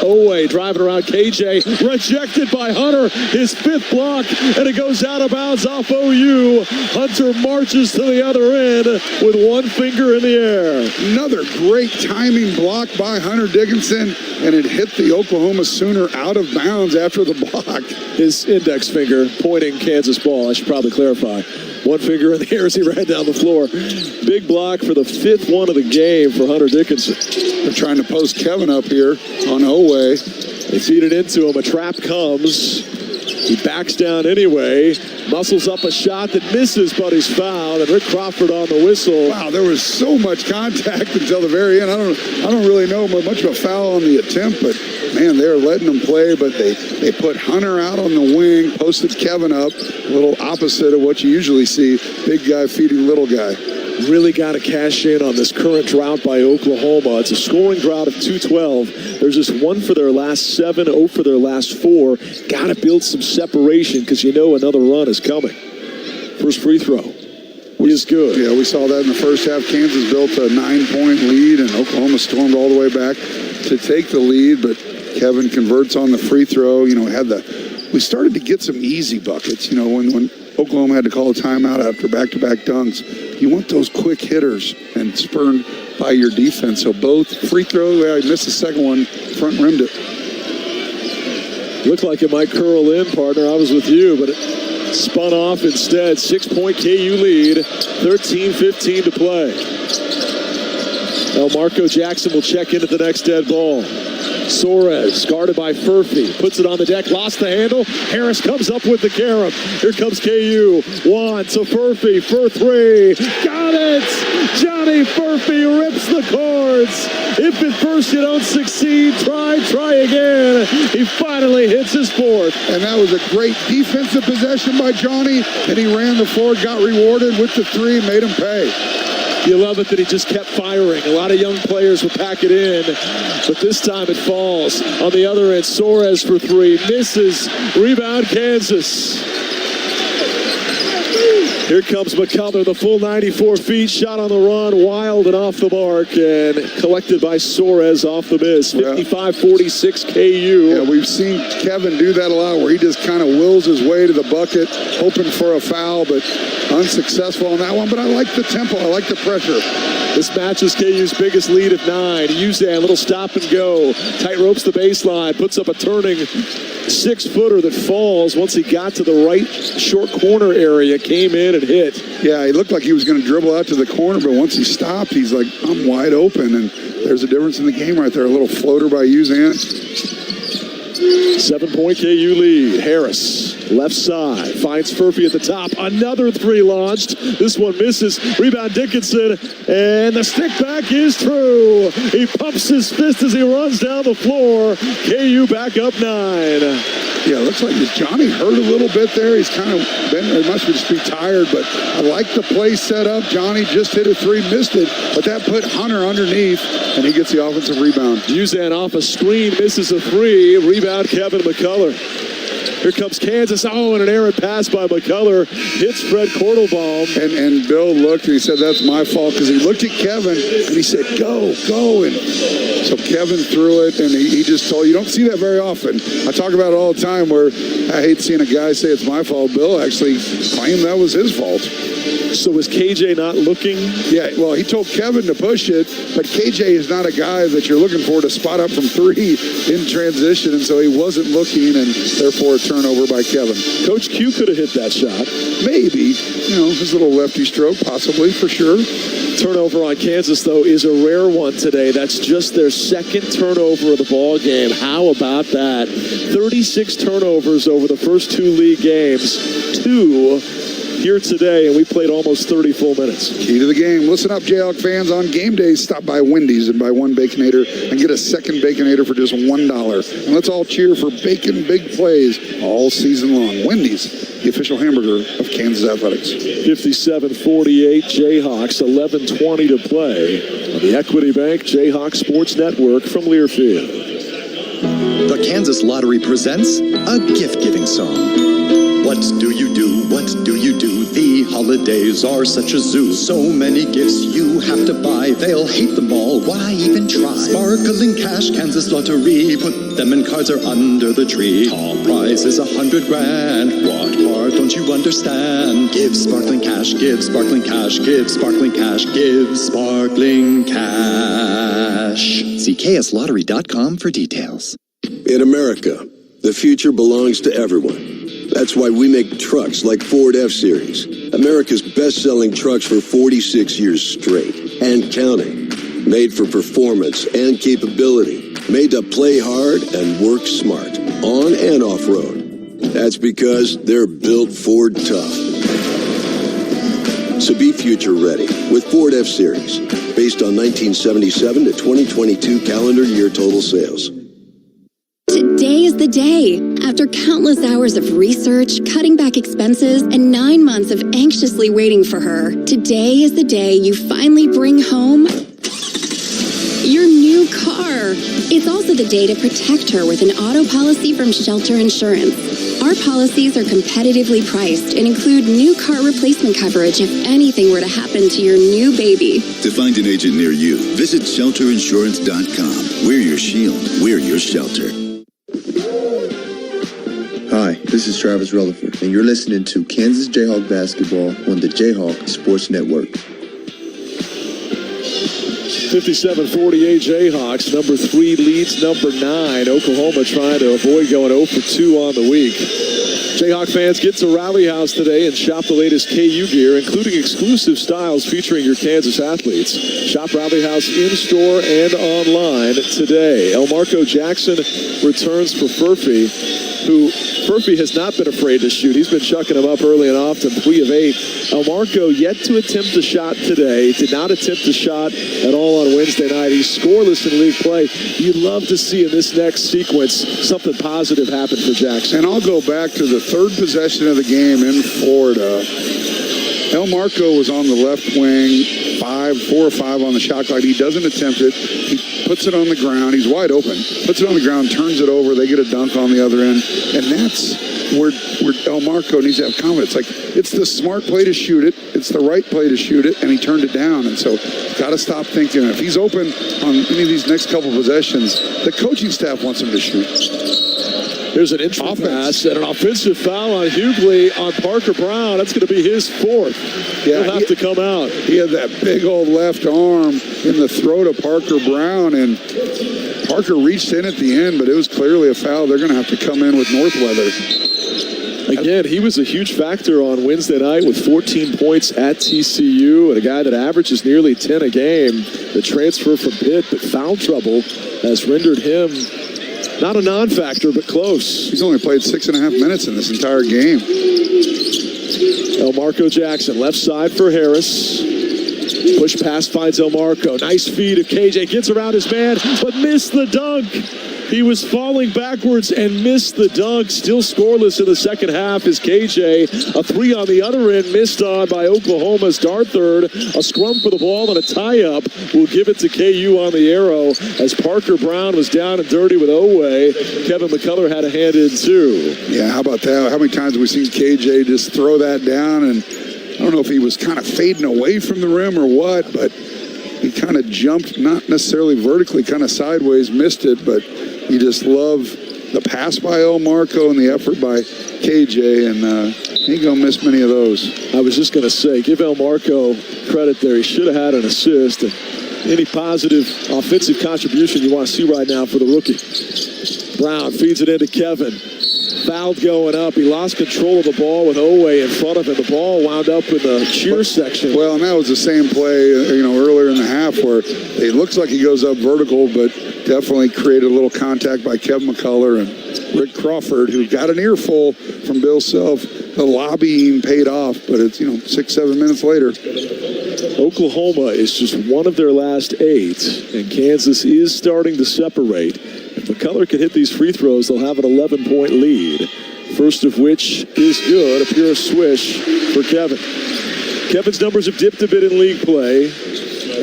Owe driving around KJ, rejected by Hunter, his 5th block, and it goes out of bounds off OU. Hunter marches to the other end with 1 finger in the air. Another great timing block by Hunter Dickinson, and it hit the Oklahoma Sooner out of bounds after the block. His index finger pointing Kansas ball, I should probably clarify. 1 finger in the air as he ran down the floor. Big block for the 5th one of the game for Hunter Dickinson. They're trying to post Kevin up here on Owe. They feed it into him. A trap comes. He backs down anyway, muscles up a shot that misses, but he's fouled, and Rick Crawford on the whistle. Wow, there was so much contact until the very end. I don't really know much of a foul on the attempt, but man, they're letting them play. But they put Hunter out on the wing, posted Kevin up, a little opposite of what you usually see. Big guy feeding little guy. Really got to cash in on this current drought by Oklahoma. It's a scoring drought of 212. There's just 1 for their last 7, 0 for their last 4. Got to build some separation because you know another run is coming. First free throw is good. Yeah, we saw that in the first half. Kansas built a 9-point lead, and Oklahoma stormed all the way back to take the lead. But Kevin converts on the free throw. You know, we started to get some easy buckets. You know, when Oklahoma had to call a timeout after back-to-back dunks. You want those quick hitters and spurned by your defense. So both free throws, I missed the second one, front rimmed it. Looked like it might curl in, partner. I was with you, but it spun off instead. 6-point KU lead, 13-15 to play. Marco Jackson will check in at the next dead ball. Soares, guarded by Furphy, puts it on the deck, lost the handle. Harris comes up with the carom. Here comes KU. Juan to Furphy for 3. Got it! Johnny Furphy rips the cords. If at first you don't succeed, try again. He finally hits his 4th. And that was a great defensive possession by Johnny. And he ran the floor, got rewarded with the 3, made him pay. You love it that he just kept firing. A lot of young players will pack it in, but this time it falls. On the other end, Soares for 3, misses. Rebound, Kansas. Here comes McCullough, the full 94 feet, shot on the run, wild and off the mark, and collected by Soares off the miss. 55-46 KU. Yeah, we've seen Kevin do that a lot, where he just kind of wills his way to the bucket, hoping for a foul, but unsuccessful on that one. But I like the tempo, I like the pressure. This matches KU's biggest lead at 9. Uzan, little stop and go. Tight ropes the baseline, puts up a turning 6-footer that falls once he got to the right short corner area, came in and hit. Yeah, he looked like he was going to dribble out to the corner, but once he stopped, he's like, I'm wide open, and there's a difference in the game right there. A little floater by Uzan. 7-point KU lead. Harris, left side, finds Furphy at the top. Another 3 launched. This one misses. Rebound Dickinson, and the stick back is true. He pumps his fist as he runs down the floor. KU back up 9. Yeah, it looks like Johnny hurt a little bit there. He's kind of been, he must just be tired, but I like the play set up. Johnny just hit a 3, missed it, but that put Hunter underneath, and he gets the offensive rebound. Uzan off a screen, misses a 3. Rebound, Kevin McCullough. Here comes Kansas. Oh, and an errant pass by McCullough. Hits Fred Kortelbaum. And Bill looked and he said, that's my fault, because he looked at Kevin and he said, go. And so Kevin threw it, and he just told, you don't see that very often. I talk about it all the time, where I hate seeing a guy say it's my fault. Bill actually claimed that was his fault. So was KJ not looking? Yeah, well, he told Kevin to push it, but KJ is not a guy that you're looking for to spot up from 3 in transition, and so he wasn't looking, and therefore a turnover by Kevin. Coach Q could have hit that shot. Maybe. You know, his little lefty stroke, possibly, for sure. Turnover on Kansas, though, is a rare one today. That's just their 2nd turnover of the ball game. How about that? 36 turnovers over the first 2 league games. 2 here today, and we played almost 30 full minutes. Key to the game. Listen up, Jayhawk fans. On game days, stop by Wendy's and buy 1 Baconator and get a second Baconator for just $1. And let's all cheer for bacon big plays all season long. Wendy's, the official hamburger of Kansas Athletics. 57-48, Jayhawks, 11:20 to play on the Equity Bank Jayhawk Sports Network from Learfield. The Kansas Lottery presents a gift-giving song. What do you do? What do you do? The holidays are such a zoo. So many gifts you have to buy. They'll hate them all. Why even try? Sparkling cash, Kansas Lottery. Put them in cards or under the tree. Top prize is $100 grand. What part don't you understand? Give sparkling cash. Give sparkling cash. Give sparkling cash. Give sparkling cash. See kslottery.com for details. In America, the future belongs to everyone. That's why we make trucks like Ford F-Series, America's best-selling trucks for 46 years straight, and counting. Made for performance and capability, made to play hard and work smart, on and off-road. That's because they're built Ford tough. So be future ready with Ford F-Series, based on 1977 to 2022 calendar year total sales. Today is the day. After countless hours of research, cutting back expenses, and 9 months of anxiously waiting for her, today is the day you finally bring home your new car. It's also the day to protect her with an auto policy from Shelter Insurance. Our policies are competitively priced and include new car replacement coverage if anything were to happen to your new baby. To find an agent near you, visit shelterinsurance.com. We're your shield. We're your shelter. Hi, this is Travis Rutherford, and you're listening to Kansas Jayhawk Basketball on the Jayhawk Sports Network. 57-48 Jayhawks. Number 3 leads number 9. Oklahoma trying to avoid going 0 for 2 on the week. Jayhawk fans, get to Rally House today and shop the latest KU gear, including exclusive styles featuring your Kansas athletes. Shop Rally House in-store and online today. Elmarco Jackson returns for Furphy, who Furphy has not been afraid to shoot. He's been chucking them up early and often, 3 of 8. Elmarco yet to attempt a shot today. Did not attempt a shot at all on Wednesday night. He's scoreless in league play. You'd love to see in this next sequence something positive happen for Jackson. And I'll go back to the third possession of the game in Florida. Elmarco was on the left wing, 4 or 5 on the shot clock. He doesn't attempt it. He puts it on the ground. He's wide open. Puts it on the ground, turns it over. They get a dunk on the other end. And that's where Elmarco needs to have confidence. Like, it's the smart play to shoot it. It's the right play to shoot it, and he turned it down. And so, got to stop thinking. If he's open on any of these next couple possessions, the coaching staff wants him to shoot. There's an entry pass and an offensive foul on Hughley on Parker Brown. That's going to be his 4th. Yeah, He'll have to come out. He had that big old left arm in the throat of Parker Brown, and Parker reached in at the end, but it was clearly a foul. They're going to have to come in with Northweather. Again, he was a huge factor on Wednesday night with 14 points at TCU, and a guy that averages nearly 10 a game. The transfer from Pitt, but foul trouble has rendered him not a non-factor, but close. He's only played 6.5 minutes in this entire game. Elmarco Jackson, left side for Harris. Push pass finds Elmarco. Nice feed of KJ. Gets around his man, but missed the dunk. He was falling backwards and missed the dunk. Still scoreless in the second half is KJ. A 3 on the other end, missed on by Oklahoma's Darthard. A scrum for the ball and a tie-up will give it to KU on the arrow as Parker Brown was down and dirty with Oweh. Kevin McCullough had a hand in too. Yeah, how about that? How many times have we seen KJ just throw that down? And I don't know if he was kind of fading away from the rim or what, but he kind of jumped, not necessarily vertically, kind of sideways, missed it, but you just love the pass by Elmarco and the effort by KJ, and he ain't going to miss many of those. I was just going to say, give Elmarco credit there. He should have had an assist. And any positive offensive contribution you want to see right now for the rookie. Brown feeds it into Kevin. Fouled going up. He lost control of the ball with Oweh in front of him. The ball wound up in the cheer section. Well, and that was the same play, earlier in the half where it looks like he goes up vertical, but definitely created a little contact by Kevin McCullough and Rick Crawford, who got an earful from Bill Self. The lobbying paid off, but it's, 6-7 minutes later. Oklahoma is just one of their last 8, and Kansas is starting to separate. If McCullough can hit these free throws, they'll have an 11-point lead. First of which is good, a pure swish for Kevin. Kevin's numbers have dipped a bit in league play.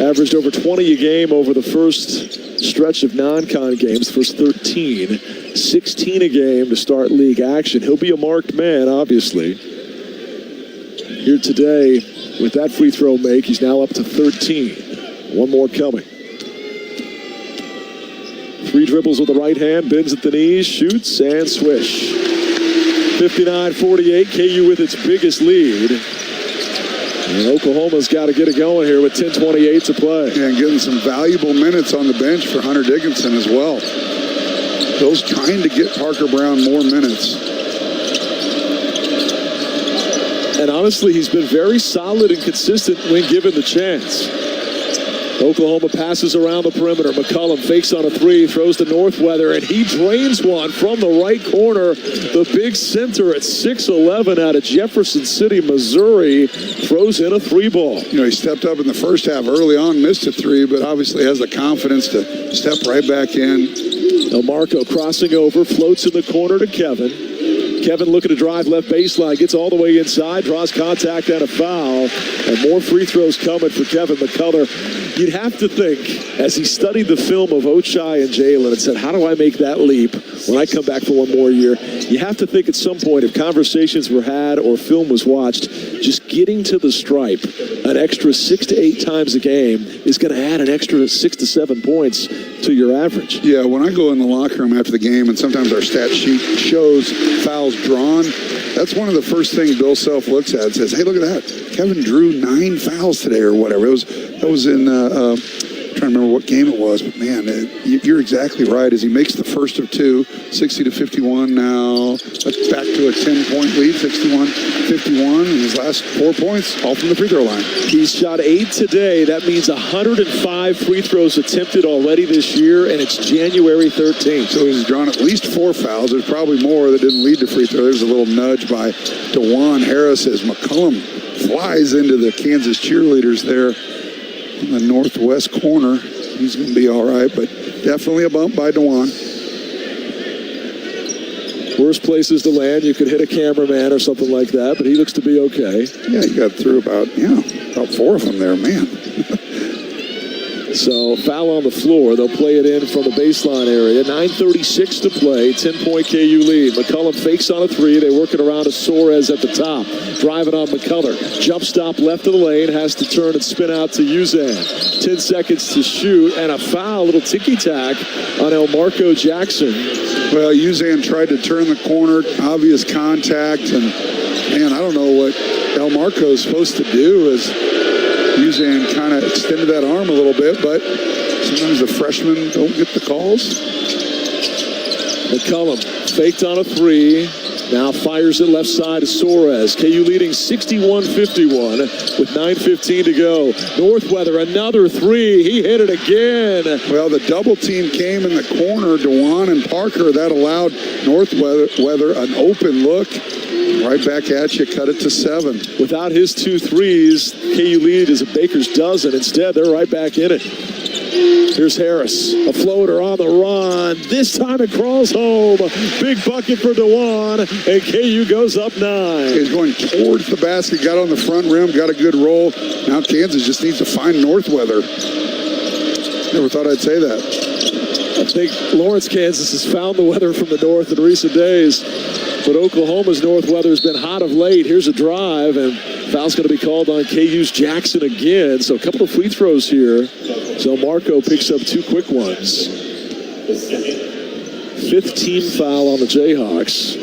Averaged over 20 a game over the first stretch of non-con games, first 13. 16 a game to start league action. He'll be a marked man, obviously. Here today, with that free throw make, he's now up to 13. One more coming. 3 dribbles with the right hand, bends at the knees, shoots, and swish. 59-48, KU with its biggest lead. And Oklahoma's got to get it going here with 10:28 to play. And getting some valuable minutes on the bench for Hunter Dickinson as well. Bill's trying to get Parker Brown more minutes. And honestly, he's been very solid and consistent when given the chance. Oklahoma passes around the perimeter. McCollum fakes on a three, throws to Northweather, and he drains one from the right corner. The big center at 6'11" out of Jefferson City, Missouri, throws in a three ball. You know, he stepped up in the first half early on, missed a three, but obviously has the confidence to step right back in. Marco crossing over, floats in the corner to Kevin. Kevin looking to drive left baseline, gets all the way inside, draws contact and a foul, and more free throws coming for Kevin McCullough. You'd have to think, as he studied the film of Ochai and Jalen and said, how do I make that leap when I come back for one more year? You have to think at some point, if conversations were had or film was watched, just getting to the stripe an extra 6 to 8 times a game is going to add an extra 6 to 7 points to your average. Yeah, when I go in the locker room after the game, and sometimes our stat sheet shows fouls drawn, that's one of the first things Bill Self looks at and says, hey, look at that. Kevin drew 9 fouls today or whatever. That was in, I'm trying to remember what game it was, but man, you're exactly right. As he makes the first of 2, 60-51 now, back to a 10-point lead, 61-51, and his last 4 points, all from the free throw line. He's shot 8 today. That means 105 free throws attempted already this year, and it's January 13th. So he's drawn at least 4 fouls. There's probably more that didn't lead to free throw. There's a little nudge by DeJuan Harris as McCollum flies into the Kansas cheerleaders there in the northwest corner. He's going to be all right, but definitely a bump by DeJuan. Worst places to land. You could hit a cameraman or something like that, but he looks to be okay. Yeah, he got through about 4 of them there, man. So foul on the floor. They'll play it in from the baseline area. 9:36 to play. 10-point KU lead. McCullum fakes on a three. They work it around to Suarez at the top. Driving on McCullough. Jump stop left of the lane. Has to turn and spin out to Uzan. 10 seconds to shoot. And a foul. Little ticky-tack on Elmarco Jackson. Well, Uzan tried to turn the corner. Obvious contact. And, man, I don't know what Elmarco is supposed to do as Uzan kind of extended that arm a little bit, but sometimes the freshmen don't get the calls. McCullum faked on a three. Now fires it left side to Suarez. KU leading 61-51 with 9:15 to go. Northweather, another three. He hit it again. Well, the double team came in the corner, DeJuan and Parker. That allowed Northweather an open look. Right back at you, cut it to 7. Without his 2 threes, KU lead is a baker's dozen. Instead, they're right back in it. Here's Harris, a floater on the run. This time it crawls home. Big bucket for DeJuan, and KU goes up 9. He's going towards the basket, got on the front rim, got a good roll. Now Kansas just needs to find Northweather. Never thought I'd say that. I think Lawrence, Kansas has found the weather from the north in recent days. But Oklahoma's Northweather has been hot of late. Here's a drive, and foul's going to be called on KU's Jackson again. So a couple of free throws here. So Marco picks up 2 quick ones. 5th team foul on the Jayhawks,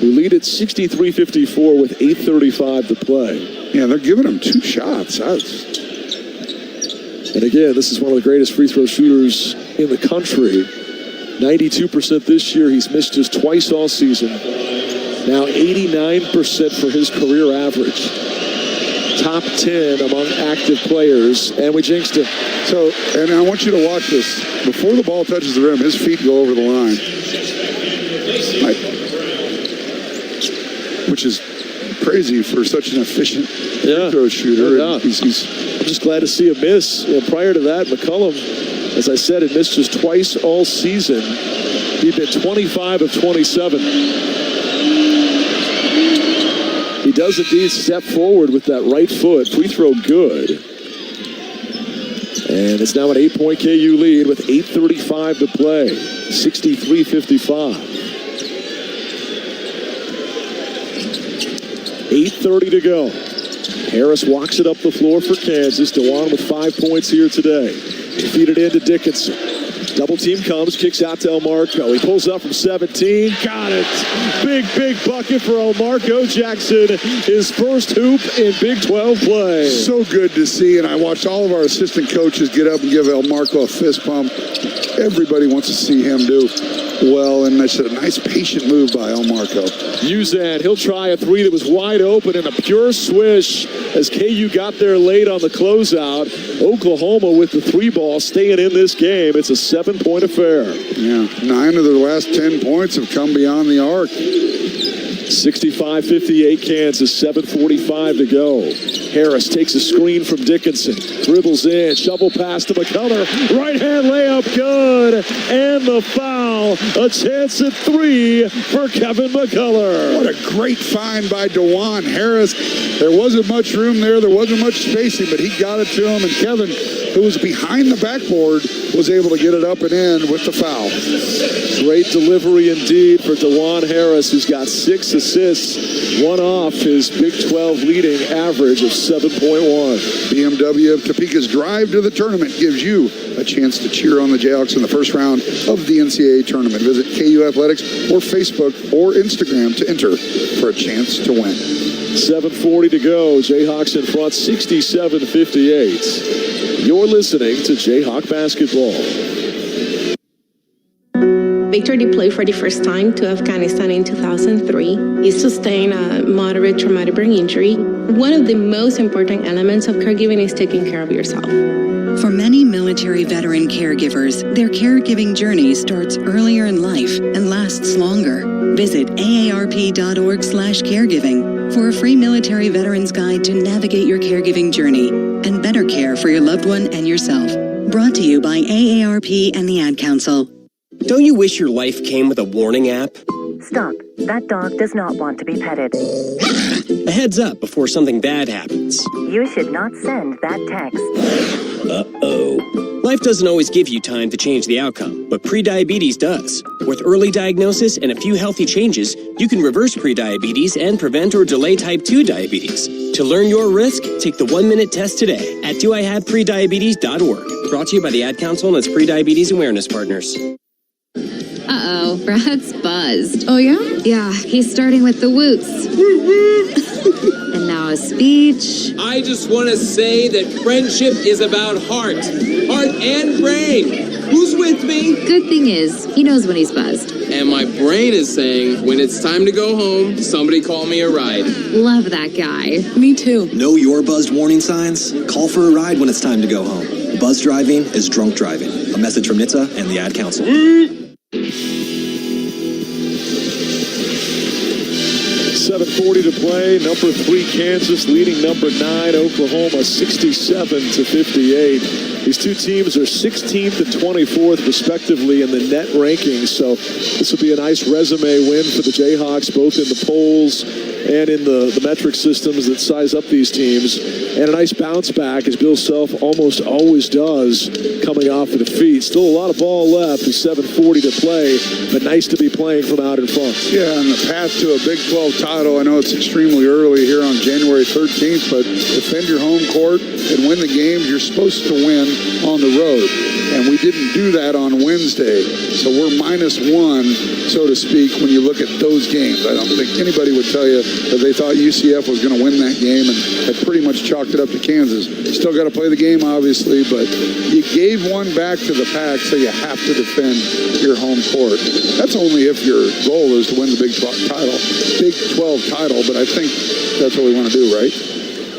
who lead at 63-54 with 8:35 to play. Yeah, they're giving him 2 shots. And again, this is one of the greatest free throw shooters in the country. 92% this year. He's missed just twice all season. Now 89% for his career average. Top 10 among active players, and we jinxed it. So, and I want you to watch this. Before the ball touches the rim, his feet go over the line. Which is crazy for such an efficient free throw shooter. No doubt. I'm just glad to see a miss. Prior to that, McCullum, as I said, had missed just twice all season. He'd been 25 of 27. He does indeed step forward with that right foot. Free throw good. And it's now an 8-point KU lead with 8:35 to play. 63-55. 8:30 to go. Harris walks it up the floor for Kansas. DeJuan with 5 points here today. Feed it into Dickinson. Double team comes, kicks out to Elmarco. He pulls up from 17. Got it. Big bucket for Elmarco Jackson. His first hoop in Big 12 play. So good to see, and I watched all of our assistant coaches get up and give Elmarco a fist pump. everybody wants to see him do well, and that's a nice patient move by Elmarco. Uzan, he'll try a three that was wide open and a pure swish as KU got there late on the closeout. Oklahoma with the three ball staying in this game. It's a 7-point affair. Yeah, 9 of their last 10 points have come beyond the arc. 65-58 Kansas, 7:45 to go. Harris takes a screen from Dickinson, dribbles in, shovel pass to McCullough, right-hand layup, good, and the foul. A chance at 3 for Kevin McCullough. What a great find by DeJuan Harris. There wasn't much room there wasn't much spacing, but he got it to him, and Kevin, who was behind the backboard, was able to get it up and in with the foul. Great delivery indeed for DeJuan Harris, who's got 6 assists, one off his Big 12 leading average of 7.1. BMW of Topeka's drive to the tournament gives you a chance to cheer on the Jayhawks in the first round of the NCAA tournament. Visit KU Athletics or Facebook or Instagram to enter for a chance to win. 7:40 to go. Jayhawks in front, 67-58. You're listening to Jayhawk Basketball. Victor deployed for the first time to Afghanistan in 2003. He sustained a moderate traumatic brain injury. One of the most important elements of caregiving is taking care of yourself. For many military veteran caregivers, their caregiving journey starts earlier in life and lasts longer. Visit aarp.org/caregiving for a free military veterans guide to navigate your caregiving journey and better care for your loved one and yourself. Brought to you by AARP and the Ad Council. Don't you wish your life came with a warning app? Stop. That dog does not want to be petted. A heads up before something bad happens. You should not send that text. Uh-oh. Life doesn't always give you time to change the outcome, but prediabetes does. With early diagnosis and a few healthy changes, you can reverse prediabetes and prevent or delay type 2 diabetes. To learn your risk, take the 1-minute test today at doihaveprediabetes.org. Brought to you by the Ad Council and its prediabetes awareness partners. Uh-oh, Brad's buzzed. Oh, yeah? Yeah, he's starting with the woots. And now a speech. I just want to say that friendship is about heart and brain. Who's with me? Good thing is, he knows when he's buzzed. And my brain is saying, when it's time to go home, somebody call me a ride. Love that guy. Me too. Know your buzzed warning signs? Call for a ride when it's time to go home. Buzz driving is drunk driving. A message from NCAA and the Ad Council. 7:40 to play. Number 3 Kansas leading number 9 Oklahoma 67-58. These two teams are 16th and 24th respectively in the net rankings. So this will be a nice resume win for the Jayhawks, both in the polls and in the metric systems that size up these teams. And a nice bounce back, as Bill Self almost always does, coming off of defeat. Still a lot of ball left with 7:40 to play, but nice to be playing from out in front. Yeah, and the path to a Big 12 title, I know it's extremely early here on January 13th, but defend your home court and win the games you're supposed to win on the road. And we didn't do that on Wednesday, so we're -1, so to speak, when you look at those games. I don't think anybody would tell you that they thought UCF was going to win that game and had pretty much chalked it up to Kansas. You still got to play the game, obviously, but you gave one back to the Pac, so you have to defend your home court. That's only if your goal is to win the Big 12 title, but I think that's what we want to do, right?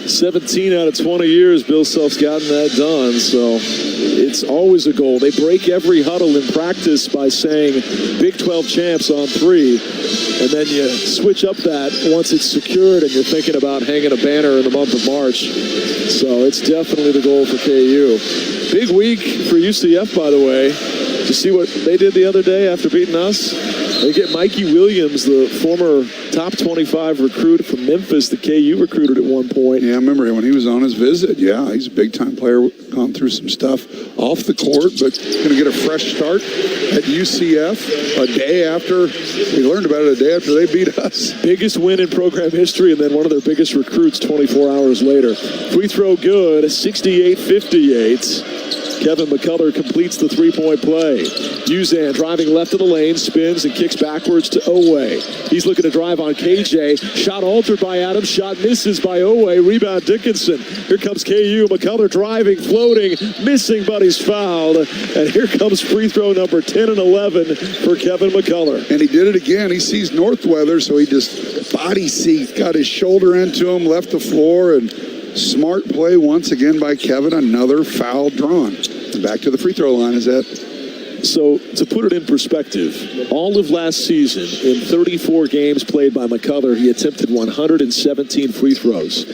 17 out of 20 years, Bill Self's gotten that done, so it's always a goal. They break every huddle in practice by saying Big 12 champs on 3, and then you switch up that once it's secured and you're thinking about hanging a banner in the month of March. So it's definitely the goal for KU. Big week for UCF, by the way. Did you see what they did the other day after beating us? They get Mikey Williams, the former top 25 recruit from Memphis that KU recruited at one point. Yeah, I remember him when he was on his visit. Yeah, he's a big-time player, gone through some stuff off the court, but going to get a fresh start at UCF a day after. We learned about it a day after they beat us. Biggest win in program history, and then one of their biggest recruits 24 hours later. Free throw good, 68-58. Kevin McCullough completes the three-point play. Uzan driving left of the lane, spins and kicks backwards to Owe. He's looking to drive on KJ. Shot altered by Adams. Shot misses by Owe. Rebound Dickinson. Here comes KU. McCullough driving, floating, missing, but he's fouled. And here comes free throw number 10 and 11 for Kevin McCullough. And he did it again. He sees Northweather, so he just body seat, got his shoulder into him, left the floor, and smart play once again by Kevin. Another foul drawn. And back to the free throw line is that. So, to put it in perspective, all of last season, in 34 games played by McCullough, he attempted 117 free throws.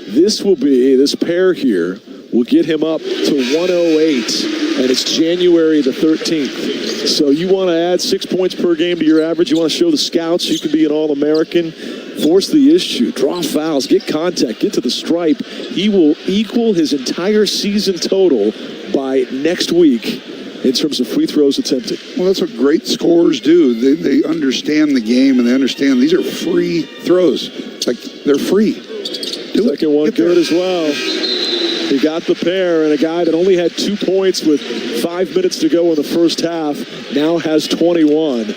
This pair here will get him up to 108, and it's January the 13th. So you want to add 6 points per game to your average. You want to show the scouts you can be an All-American. Force the issue, draw fouls, get contact, get to the stripe. He will equal his entire season total by next week in terms of free throws attempted. Well, that's what great scorers do. They understand the game, and they understand these are free throws. Like, they're free. Second one good as well. He got the pair, and a guy that only had 2 points with 5 minutes to go in the first half now has 21.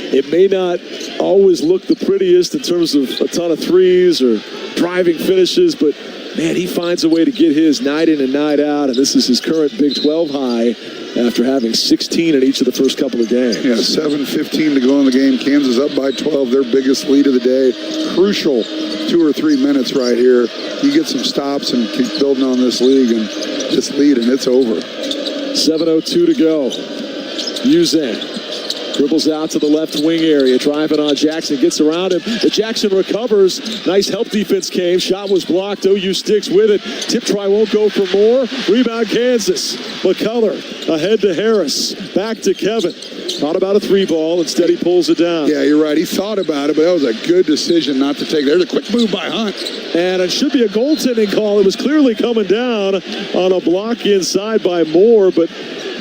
It may not always look the prettiest in terms of a ton of threes or driving finishes, but man, he finds a way to get his night in and night out, and this is his current Big 12 high after having 16 in each of the first couple of games. Yeah, 7:15 to go in the game. Kansas up by 12, their biggest lead of the day. Crucial 2 or 3 minutes right here. You get some stops and keep building on this league and this lead, and it's over. 7:02 to go. Uzan dribbles out to the left wing area, driving on Jackson, gets around him. The Jackson recovers. Nice help defense came. Shot was blocked. OU sticks with it. Tip try won't go for more. Rebound Kansas. McCullough ahead to Harris. Back to Kevin. Thought about a three ball. Instead, he pulls it down. Yeah, you're right. He thought about it, but that was a good decision not to take. There's a quick move by Hunt. And it should be a goaltending call. It was clearly coming down on a block inside by Moore, but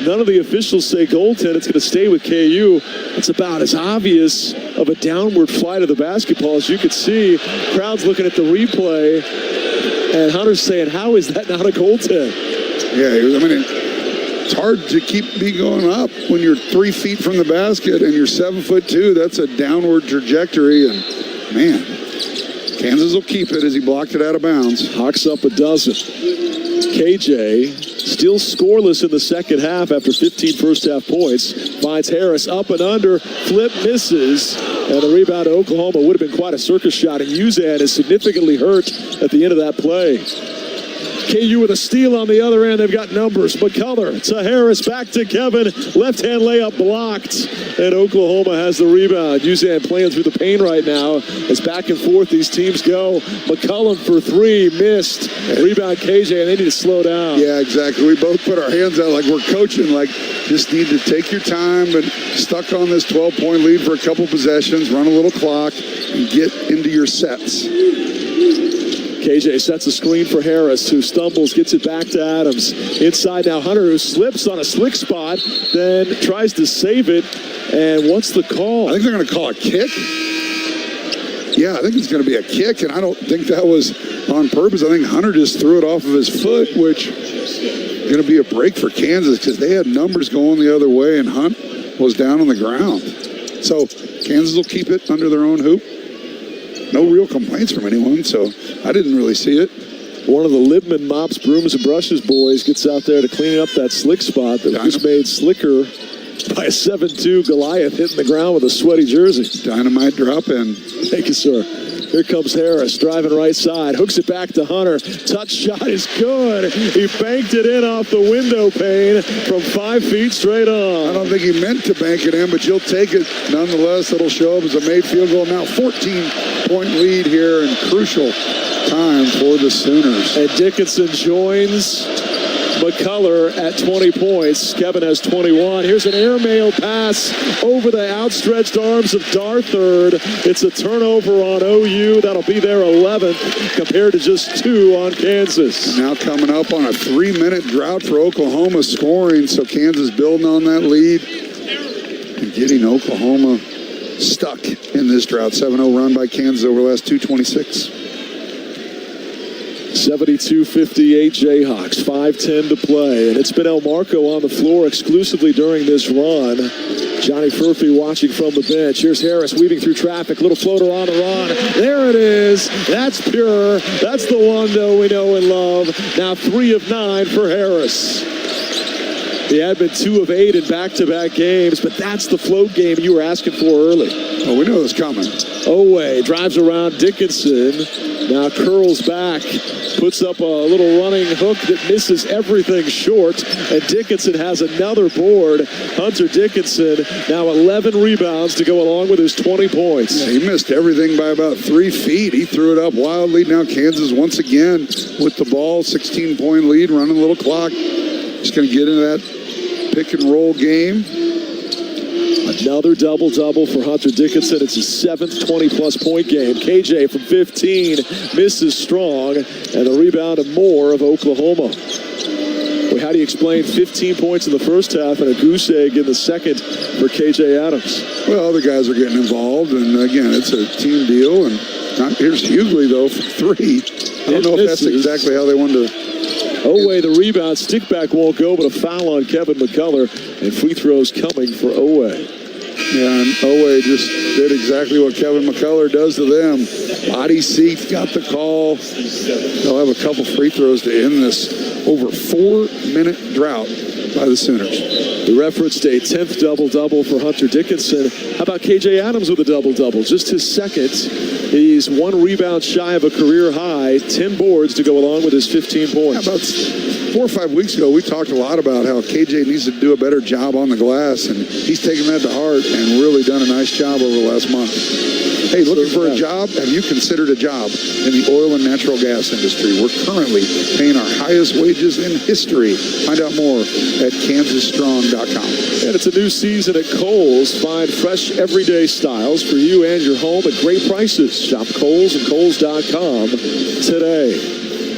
none of the officials say goaltend. It's going to stay with KU. It's about as obvious of a downward flight of the basketball as you could see. Crowd's looking at the replay, and Hunter's saying, how is that not a goaltend? Yeah, I mean, it's hard to keep me going up when you're 3 feet from the basket and you're 7'2". That's a downward trajectory, and man, Kansas will keep it as he blocked it out of bounds. Hawks up a dozen. KJ still scoreless in the second half after 15 first-half points. Finds Harris up and under. Flip misses. And the rebound to Oklahoma would have been quite a circus shot. And Uzan is significantly hurt at the end of that play. KU with a steal on the other end. They've got numbers. McCullough to Harris. Back to Kevin. Left-hand layup blocked. And Oklahoma has the rebound. Uzan playing through the pain right now. As back and forth these teams go. McCullough for three. Missed. Rebound KJ, and they need to slow down. Yeah, exactly. We both put our hands out like we're coaching. Like, just need to take your time, but stuck on this 12-point lead for a couple possessions. Run a little clock and get into your sets. KJ sets a screen for Harris, who stumbles, gets it back to Adams. Inside now, Hunter, who slips on a slick spot, then tries to save it. And what's the call? I think they're going to call a kick. Yeah, I think it's going to be a kick, and I don't think that was on purpose. I think Hunter just threw it off of his foot, which is going to be a break for Kansas because they had numbers going the other way, and Hunt was down on the ground. So Kansas will keep it under their own hoop. No real complaints from anyone, so I didn't really see it. One of the Libman Mops, Brooms, and Brushes boys gets out there to clean up that slick spot that was made slicker by a 7'2" Goliath hitting the ground with a sweaty jersey. Dynamite drop in. Thank you, sir. Here comes Harris, driving right side, hooks it back to Hunter. Touch shot is good. He banked it in off the window pane from 5 feet straight on. I don't think he meant to bank it in, but you'll take it. Nonetheless, it'll show up as a made field goal. Now 14-point lead here in crucial time for the Sooners. And Dickinson joins McCullough at 20 points. Kevin has 21. Here's an airmail pass over the outstretched arms of Darthard. It's a turnover on OU. That'll be their 11th compared to just 2 on Kansas. Now coming up on a 3-minute drought for Oklahoma scoring, so Kansas building on that lead and getting Oklahoma stuck in this drought. 7-0 run by Kansas over the last 2:26. 72-58 Jayhawks, 5:10 to play. And it's been El Marco on the floor exclusively during this run. Johnny Furphy watching from the bench. Here's Harris weaving through traffic. Little floater on the run. There it is. That's pure. That's the Wando we know and love. Now 3 of 9 for Harris. He had been 2 of 8 in back-to-back games, but that's the float game you were asking for early. Oh, we know it's coming. Oweh drives around Dickinson. Now curls back, puts up a little running hook that misses everything short, and Dickinson has another board. Hunter Dickinson now 11 rebounds to go along with his 20 points. Yeah, he missed everything by about 3 feet. He threw it up wildly. Now Kansas once again with the ball, 16-point lead, running a little clock. Just going to get into that pick and roll game. Another double-double for Hunter Dickinson. It's his 7th 20-plus point game. KJ from 15 misses strong, and a rebound and more of Oklahoma. Well, how do you explain 15 points in the first half and a goose egg in the second for KJ Adams? Well, the guys are getting involved, and again, it's a team deal. And here's Hughley, though, for 3. I don't know if that's exactly how they wanted to. Oweh, the rebound, stick back won't go, but a foul on Kevin McCullough, and free throws coming for Oweh. Yeah, and Oweh just did exactly what Kevin McCullough does to them. Body seat, got the call. They'll have a couple free throws to end this over 4-minute drought by the Sooners. We referenced a 10th double-double for Hunter Dickinson. How about KJ Adams with a double-double? Just his second. He's 1 rebound shy of a career high, 10 boards to go along with his 15 points. About 4 or 5 weeks ago, we talked a lot about how KJ needs to do a better job on the glass, and he's taken that to heart and really done a nice job over the last month. Hey, looking for a job? Have you considered a job in the oil and natural gas industry? We're currently paying our highest wages in history. Find out more at kansasstrong.com. And it's a new season at Kohl's. Find fresh, everyday styles for you and your home at great prices. Shop Kohl's and Kohl's.com today.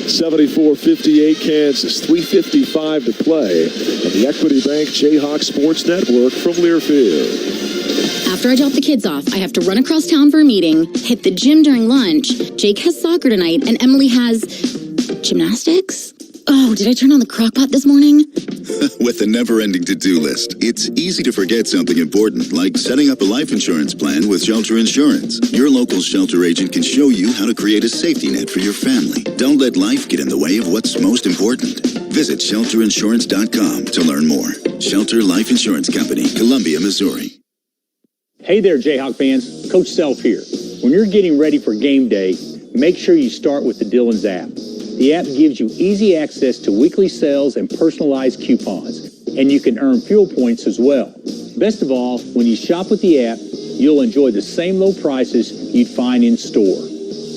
74-58 Kansas, 3:55 to play on the Equity Bank Jayhawk Sports Network from Learfield. After I drop the kids off, I have to run across town for a meeting, hit the gym during lunch. Jake has soccer tonight, and Emily has gymnastics? Oh, did I turn on the crock pot this morning? With a never-ending to-do list, it's easy to forget something important, like setting up a life insurance plan with Shelter Insurance. Your local Shelter agent can show you how to create a safety net for your family. Don't let life get in the way of what's most important. Visit shelterinsurance.com to learn more. Shelter Life Insurance Company, Columbia, Missouri. Hey there, Jayhawk fans. Coach Self here. When you're getting ready for game day, make sure you start with the Dillon's app. The app gives you easy access to weekly sales and personalized coupons, and you can earn fuel points as well. Best of all, when you shop with the app, you'll enjoy the same low prices you'd find in store.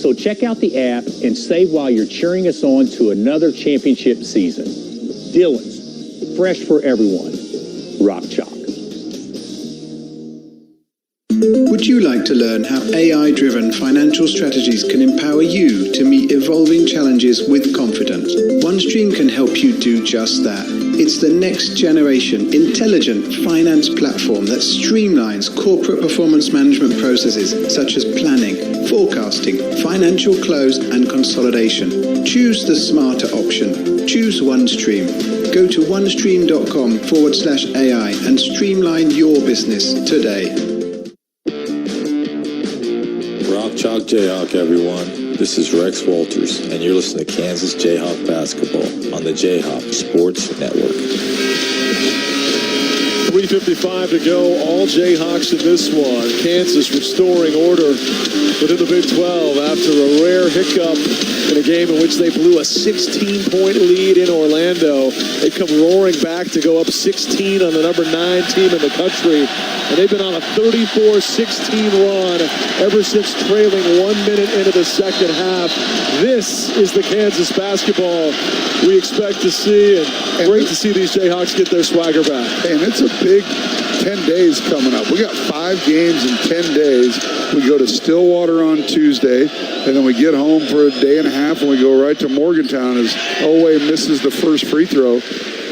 So check out the app and save while you're cheering us on to another championship season. Dillon's, fresh for everyone. Rock Chalk. Would you like to learn how AI-driven financial strategies can empower you to meet evolving challenges with confidence? OneStream can help you do just that. It's the next generation intelligent finance platform that streamlines corporate performance management processes such as planning, forecasting, financial close, and consolidation. Choose the smarter option. Choose OneStream. Go to onestream.com/AI and streamline your business today. Rock Chalk Jayhawk, everyone. This is Rex Walters, and you're listening to Kansas Jayhawk Basketball on the Jayhawk Sports Network. 3:55 to go. All Jayhawks in this one. Kansas restoring order within the Big 12 after a rare hiccup in a game in which they blew a 16-point lead in Orlando. They come roaring back to go up 16 on the number 9 team in the country. And they've been on a 34-16 run ever since trailing 1 minute into the second half. This is the Kansas basketball we expect to see, and great to see these Jayhawks get their swagger back. And it's a big 10 days coming up. We got 5 games in 10 days. We go to Stillwater on Tuesday, and then we get home for a day and a half, and we go right to Morgantown as Oweh misses the first free throw.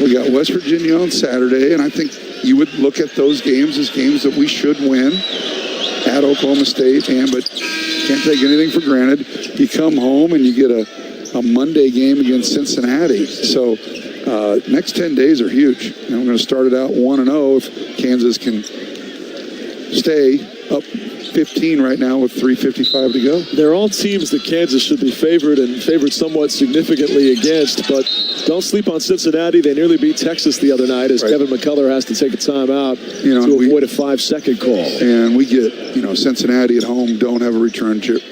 We got West Virginia on Saturday, and I think you would look at those games as games that we should win at Oklahoma State, but can't take anything for granted. You come home and you get a a Monday game against Cincinnati. So next 10 days are huge. And we're going to start it out 1-0 if Kansas can stay up 15 right now with 3:55 to go. They're all teams that Kansas should be favored and favored somewhat significantly against, but don't sleep on Cincinnati. They nearly beat Texas the other night as Kevin McCullough has to take a timeout to avoid a 5-second call. And we get, Cincinnati at home, don't have a return trip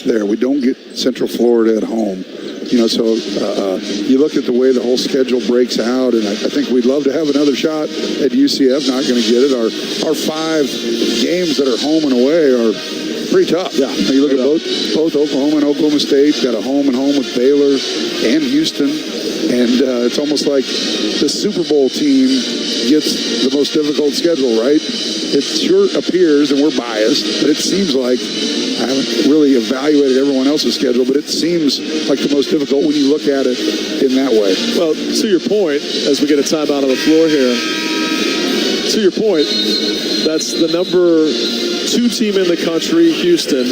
there. We don't get Central Florida at home. So you look at the way the whole schedule breaks out, and I think we'd love to have another shot at UCF. Not going to get it. Our 5 games that are home and away are pretty tough. Yeah. You look at both Oklahoma and Oklahoma State, got a home and home with Baylor and Houston, and it's almost like the Super Bowl team gets the most difficult schedule, right? It sure appears, and we're biased, but it seems like, I haven't really evaluated everyone else's schedule, but it seems like the most difficult when you look at it in that way. Well, to your point, as we get a timeout on the floor here, to your point, that's the number 2 team in the country, Houston,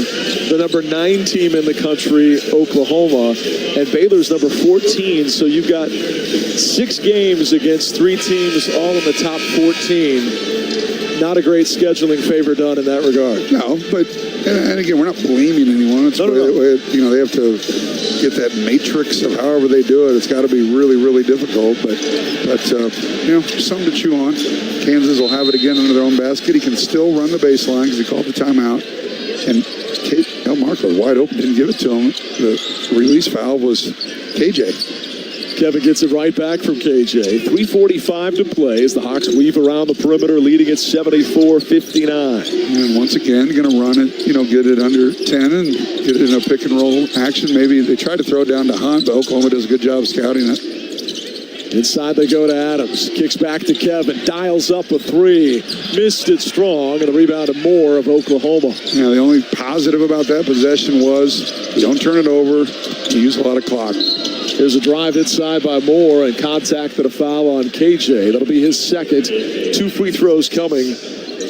the number 9 team in the country, Oklahoma, and Baylor's number 14. So you've got 6 games against 3 teams, all in the top 14. Not a great scheduling favor done in that regard. No, but and again, we're not blaming anyone. It's no. They have to get that matrix of however they do it. It's got to be really, really difficult. But something to chew on. Kansas will have it again under their own basket. He can still run the baseline because he called the timeout. And El Marco wide open, didn't give it to him. The release valve was KJ. Kevin gets it right back from KJ. 3:45 to play as the Hawks weave around the perimeter, leading at 74-59. And once again, going to run it, get it under 10 and get it in a pick and roll action. Maybe they try to throw it down to Hunt, but Oklahoma does a good job of scouting it. Inside they go to Adams. Kicks back to Kevin. Dials up a 3. Missed it strong, and the rebound to Moore of Oklahoma. Yeah, the only positive about that possession was you don't turn it over. You use a lot of clock. There's a drive inside by Moore and contact and a foul on KJ. That'll be his second. 2 free throws coming.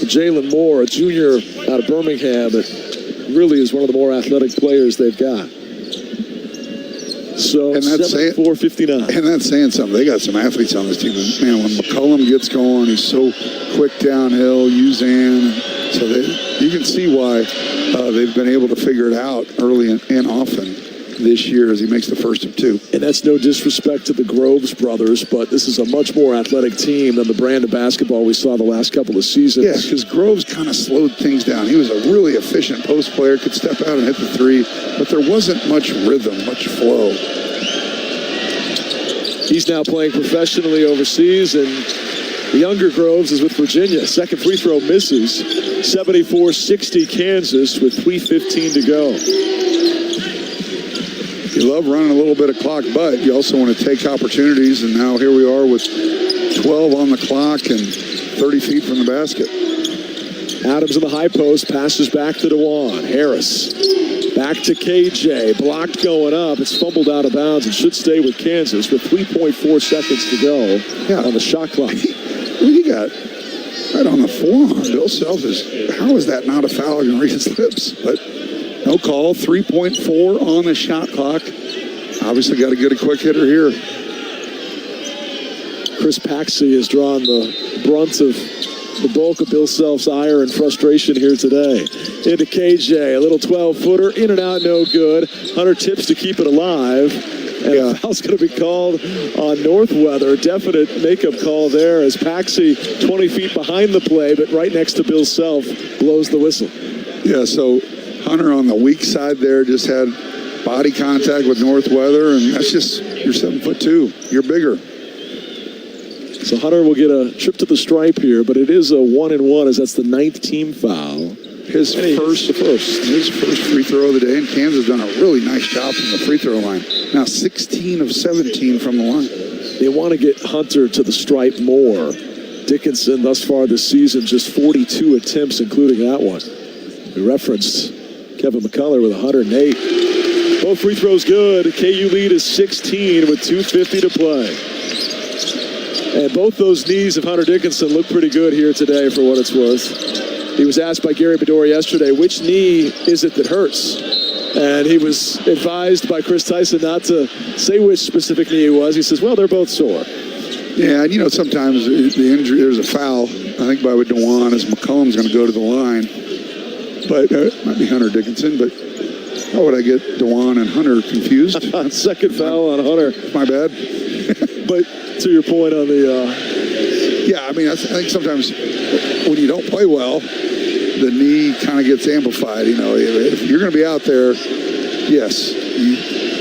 Jalen Moore, a junior out of Birmingham, that really is one of the more athletic players they've got. So, and that's 74-59. And that's saying something. They got some athletes on this team. Man, when McCollum gets going, he's so quick downhill, Uzan. So you can see why they've been able to figure it out early and often this year as he makes the first of 2. And that's no disrespect to the Groves brothers, but this is a much more athletic team than the brand of basketball we saw the last couple of seasons. Yeah, because Groves kind of slowed things down. He was a really efficient post player, could step out and hit the 3, but there wasn't much rhythm, much flow. He's now playing professionally overseas, and the younger Groves is with Virginia. Second free throw misses. 74-60 Kansas with 3:15 to go. You love running a little bit of clock, but you also want to take opportunities, and now here we are with 12 on the clock and 30 feet from the basket. Adams in the high post, passes back to DeJuan. Harris back to KJ, blocked going up. It's fumbled out of bounds. It should stay with Kansas with 3.4 seconds to go on the shot clock. He got right on the forearm. Bill Self how is that not a foul? I can read his lips, but no call. 3.4 on the shot clock. Obviously got to get a quick hitter here. Chris Paxey has drawn the brunt of the bulk of Bill Self's ire and frustration here today. Into KJ, a little 12-footer, in and out, no good. Hunter tips to keep it alive. And a foul's going to be called on Northweather. Definite makeup call there as Paxey 20 feet behind the play, but right next to Bill Self, blows the whistle. Yeah, so Hunter on the weak side there just had body contact with Northweather, and that's just, you're 7'2". You're bigger. So Hunter will get a trip to the stripe here, but it is a 1-and-1 as that's the 9th team foul. His first free throw of the day, and Kansas done a really nice job from the free throw line. Now 16 of 17 from the line. They want to get Hunter to the stripe more. Dickinson thus far this season, just 42 attempts, including that one. We referenced Kevin McCullough with 108. Both free throws good. KU lead is 16 with 2:50 to play. And both those knees of Hunter Dickinson look pretty good here today for what it's worth. He was asked by Gary Bedore yesterday, which knee is it that hurts? And he was advised by Chris Tyson not to say which specific knee it was. He says, well, they're both sore. Yeah, and sometimes the injury, there's a foul, I think by DeJuan, as McCollum's going to go to the line. But it might be Hunter Dickinson, but how would I get DeJuan and Hunter confused? Second foul on Hunter. My bad. But to your point on the... Yeah, I mean, I think sometimes when you don't play well, the knee kind of gets amplified. If you're going to be out there, yes, you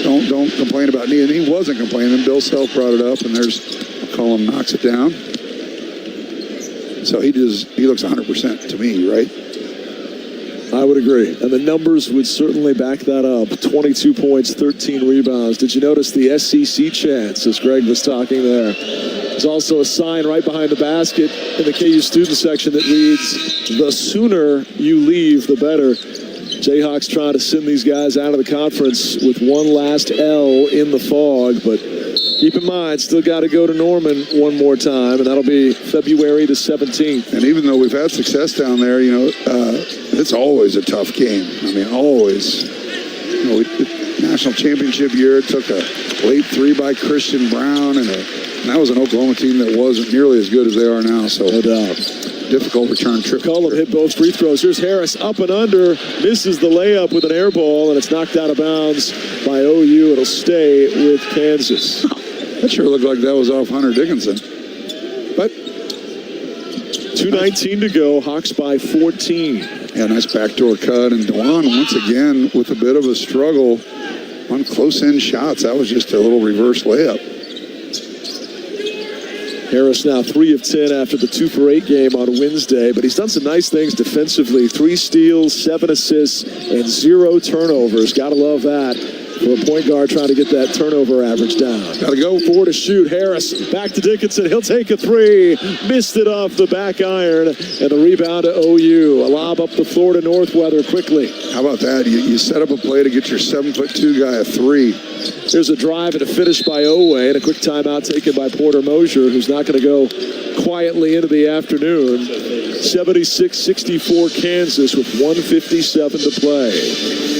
don't complain about knee. And he wasn't complaining. Bill Self brought it up, and there's McCollum knocks it down. So he looks 100% to me, right? I would agree. And the numbers would certainly back that up. 22 points, 13 rebounds. Did you notice the SEC chants as Greg was talking there? There's also a sign right behind the basket in the KU student section that reads, "The sooner you leave, the better." Jayhawks trying to send these guys out of the conference with one last L in the fog, but keep in mind, still got to go to Norman one more time, and that'll be February the 17th. And even though we've had success down there, it's always a tough game. I mean, always. National championship year, it took a late three by Christian Brown, and that was an Oklahoma team that wasn't nearly as good as they are now. So no doubt. Difficult return trip. McCollum hit both free throws. Here's Harris up and under, misses the layup with an air ball, and it's knocked out of bounds by OU. It'll stay with Kansas. That sure looked like that was off Hunter Dickinson. But 2:19 to go. Hawks by 14. Yeah, nice backdoor cut. And DeJuan, once again, with a bit of a struggle on close-in shots. That was just a little reverse layup. Harris now 3 of 10 after the 2 for 8 game on Wednesday, but he's done some nice things defensively. 3 steals, 7 assists, and 0 turnovers. Gotta love that for a point guard trying to get that turnover average down. Gotta go. 4 to shoot. Harris back to Dickinson. He'll take a 3. Missed it off the back iron, and the rebound to OU. A lob up the floor to Northweather quickly. How about that? You set up a play to get your 7'2" guy a 3. There's a drive and a finish by Owe, and a quick timeout taken by Porter Mosier, who's not going to go quietly into the afternoon. 76-64 Kansas with 1:57 to play.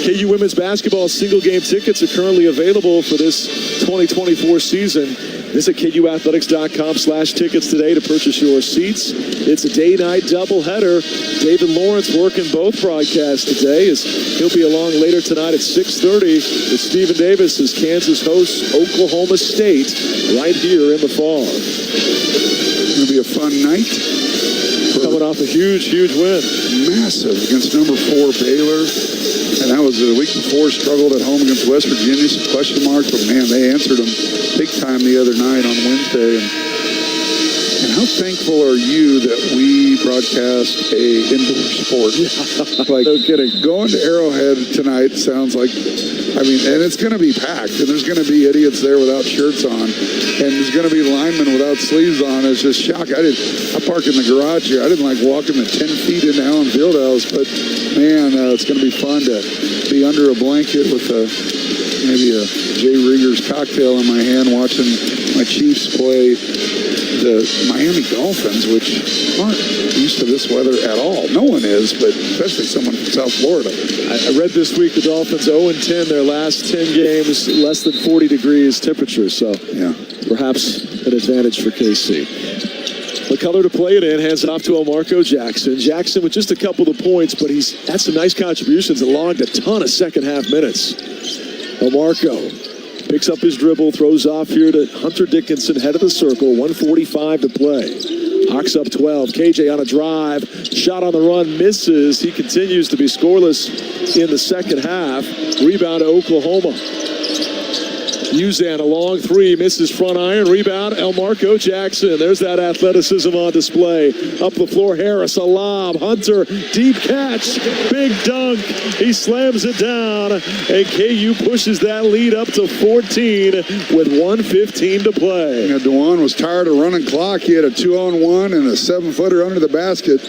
KU women's basketball single-game tickets are currently available for this 2024 season. Visit KUathletics.com/tickets today to purchase your seats. It's a day-night doubleheader. David Lawrence working both broadcasts today, as he'll be along later tonight at 6:30 with Stephen Davis as Kansas hosts Oklahoma State right here in the fall. It's going to be a fun night. Coming off a huge win. Massive against number 4 Baylor. And that was the week before, struggled at home against West Virginia, some question marks, but man, they answered them big time the other night on Wednesday. And how thankful are you that we broadcast a indoor sport? Like, no kidding. Going to Arrowhead tonight sounds like, and it's going to be packed, and there's going to be idiots there without shirts on, and there's going to be linemen without sleeves on. It's just shock. I parked in the garage here. I didn't like walking the 10 feet into Allen Fieldhouse, but man, it's going to be fun to be under a blanket with maybe a Jay Rieger's cocktail in my hand, watching my Chiefs play the Miami Dolphins, which aren't used to this weather at all. No one is, but especially someone from South Florida. I read this week the Dolphins 0-10, their last 10 games, less than 40 degrees temperature, so yeah, perhaps an advantage for KC. McCullough to play it in, hands it off to Elmarco Jackson. Jackson with just a couple of points, but he's had some nice contributions and logged a ton of second-half minutes. Elmarco picks up his dribble, throws off here to Hunter Dickinson, head of the circle, 1:45 to play. Hawks up 12. KJ on a drive, shot on the run, misses. He continues to be scoreless in the second half. Rebound to Oklahoma. Uzan, a long 3, misses front iron. Rebound, Elmarco Jackson. There's that athleticism on display. Up the floor, Harris, a lob. Hunter, deep catch. Big dunk. He slams it down. And KU pushes that lead up to 14 with 1:15 to play. DeJuan was tired of running clock. He had a 2-on-1 and a 7-footer under the basket.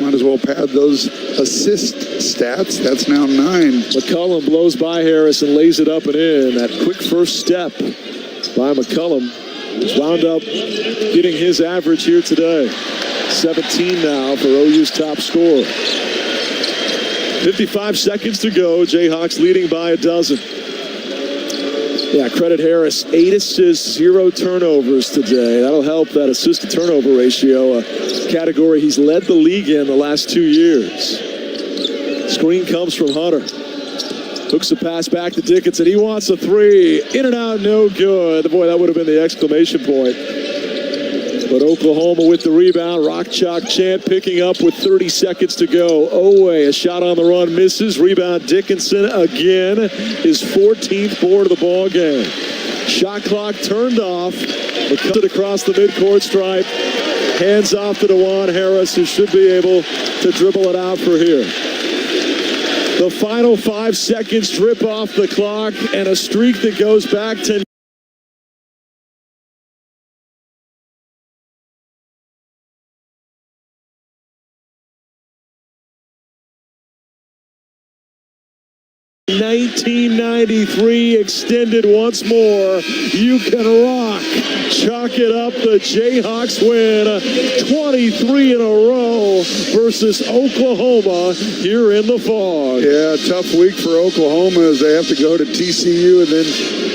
Might as well pad those assist stats. That's now 9. McCullum blows by Harris and lays it up and in. That quick first step by McCullum has wound up getting his average here today. 17 now for OU's top scorer. 55 seconds to go. Jayhawks leading by a dozen. Yeah, credit Harris. 8 assists, 0 turnovers today. That'll help that assist-to-turnover ratio, a category he's led the league in the last 2 years. Screen comes from Hunter. Hooks the pass back to Dickinson. He wants a three. In and out, no good. Boy, that would have been the exclamation point. But Oklahoma with the rebound. Rock chalk chant picking up with 30 seconds to go. Owe, a shot on the run, misses. Rebound Dickinson again. His 14th board of the ball game. Shot clock turned off. It across the midcourt stripe. Hands off to DeJuan Harris, who should be able to dribble it out for here. The final 5 seconds drip off the clock, and a streak that goes back to $1993 extended once more. You can rock. Chalk it up. The Jayhawks win 23 in a row versus Oklahoma here in the Fog. Yeah, tough week for Oklahoma as they have to go to TCU and then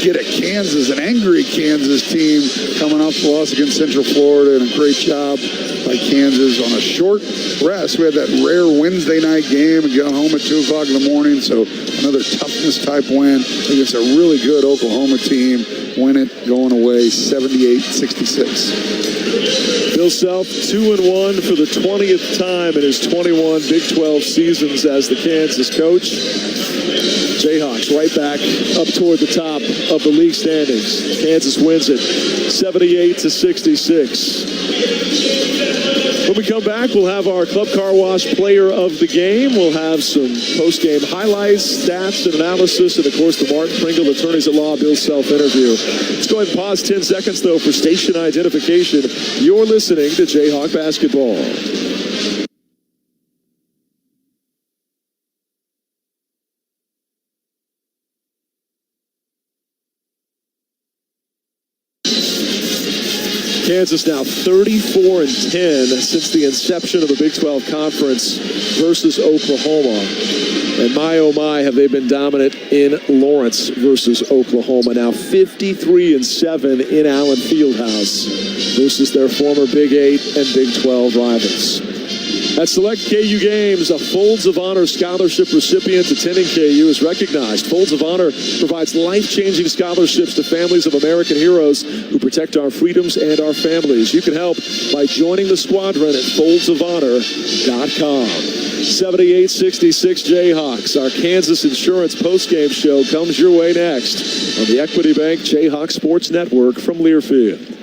get a Kansas, an angry Kansas team coming off the loss against Central Florida, and a great job by Kansas on a short rest. We had that rare Wednesday night game and got home at 2 o'clock in the morning, so another toughness type win against a really good Oklahoma team. Win it going away 78-66. Bill Self 2-1 for the 20th time in his 21 Big 12 seasons as the Kansas coach. Jayhawks right back up toward the top of the league standings. Kansas wins it 78-66. When we come back, we'll have our Club Car Wash Player of the Game. We'll have some post-game highlights, stats, and analysis, and, of course, the Martin Pringle Attorneys at Law Bill Self interview. Let's go ahead and pause 10 seconds, though, for station identification. You're listening to Jayhawk Basketball. Kansas now 34-10 since the inception of the Big 12 Conference versus Oklahoma. And my, oh my, have they been dominant in Lawrence versus Oklahoma. Now 53-7 in Allen Fieldhouse versus their former Big 8 and Big 12 rivals. At select KU games, a Folds of Honor scholarship recipient attending KU is recognized. Folds of Honor provides life-changing scholarships to families of American heroes who protect our freedoms and our families. You can help by joining the squadron at foldsofhonor.com. 78-66 Jayhawks. Our Kansas Insurance postgame show comes your way next on the Equity Bank Jayhawk Sports Network from Learfield.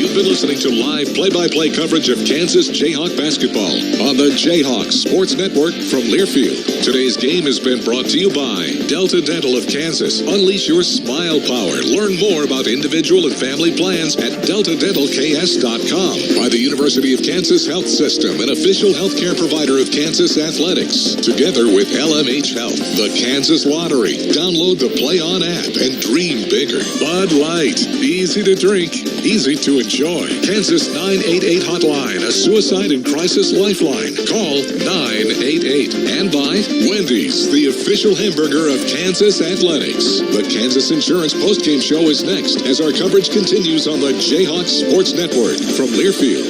You've been listening to live play-by-play coverage of Kansas Jayhawk basketball on the Jayhawk Sports Network from Learfield. Today's game has been brought to you by Delta Dental of Kansas. Unleash your smile power. Learn more about individual and family plans at deltadentalks.com. By the University of Kansas Health System, an official healthcare provider of Kansas athletics. Together with LMH Health, the Kansas Lottery. Download the Play On app and dream bigger. Bud Light. Easy to drink, easy to enjoy. Kansas 988 hotline, a suicide and crisis lifeline. Call 988. And by Wendy's, the official hamburger of Kansas athletics. The Kansas Insurance postgame show is next as our coverage continues on the Jayhawk Sports Network from Learfield.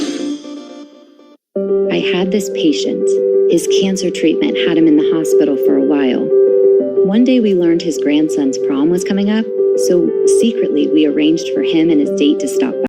I had this patient. His cancer treatment had him in the hospital for a while. One day we learned his grandson's prom was coming up, so secretly we arranged for him and his date to stop by.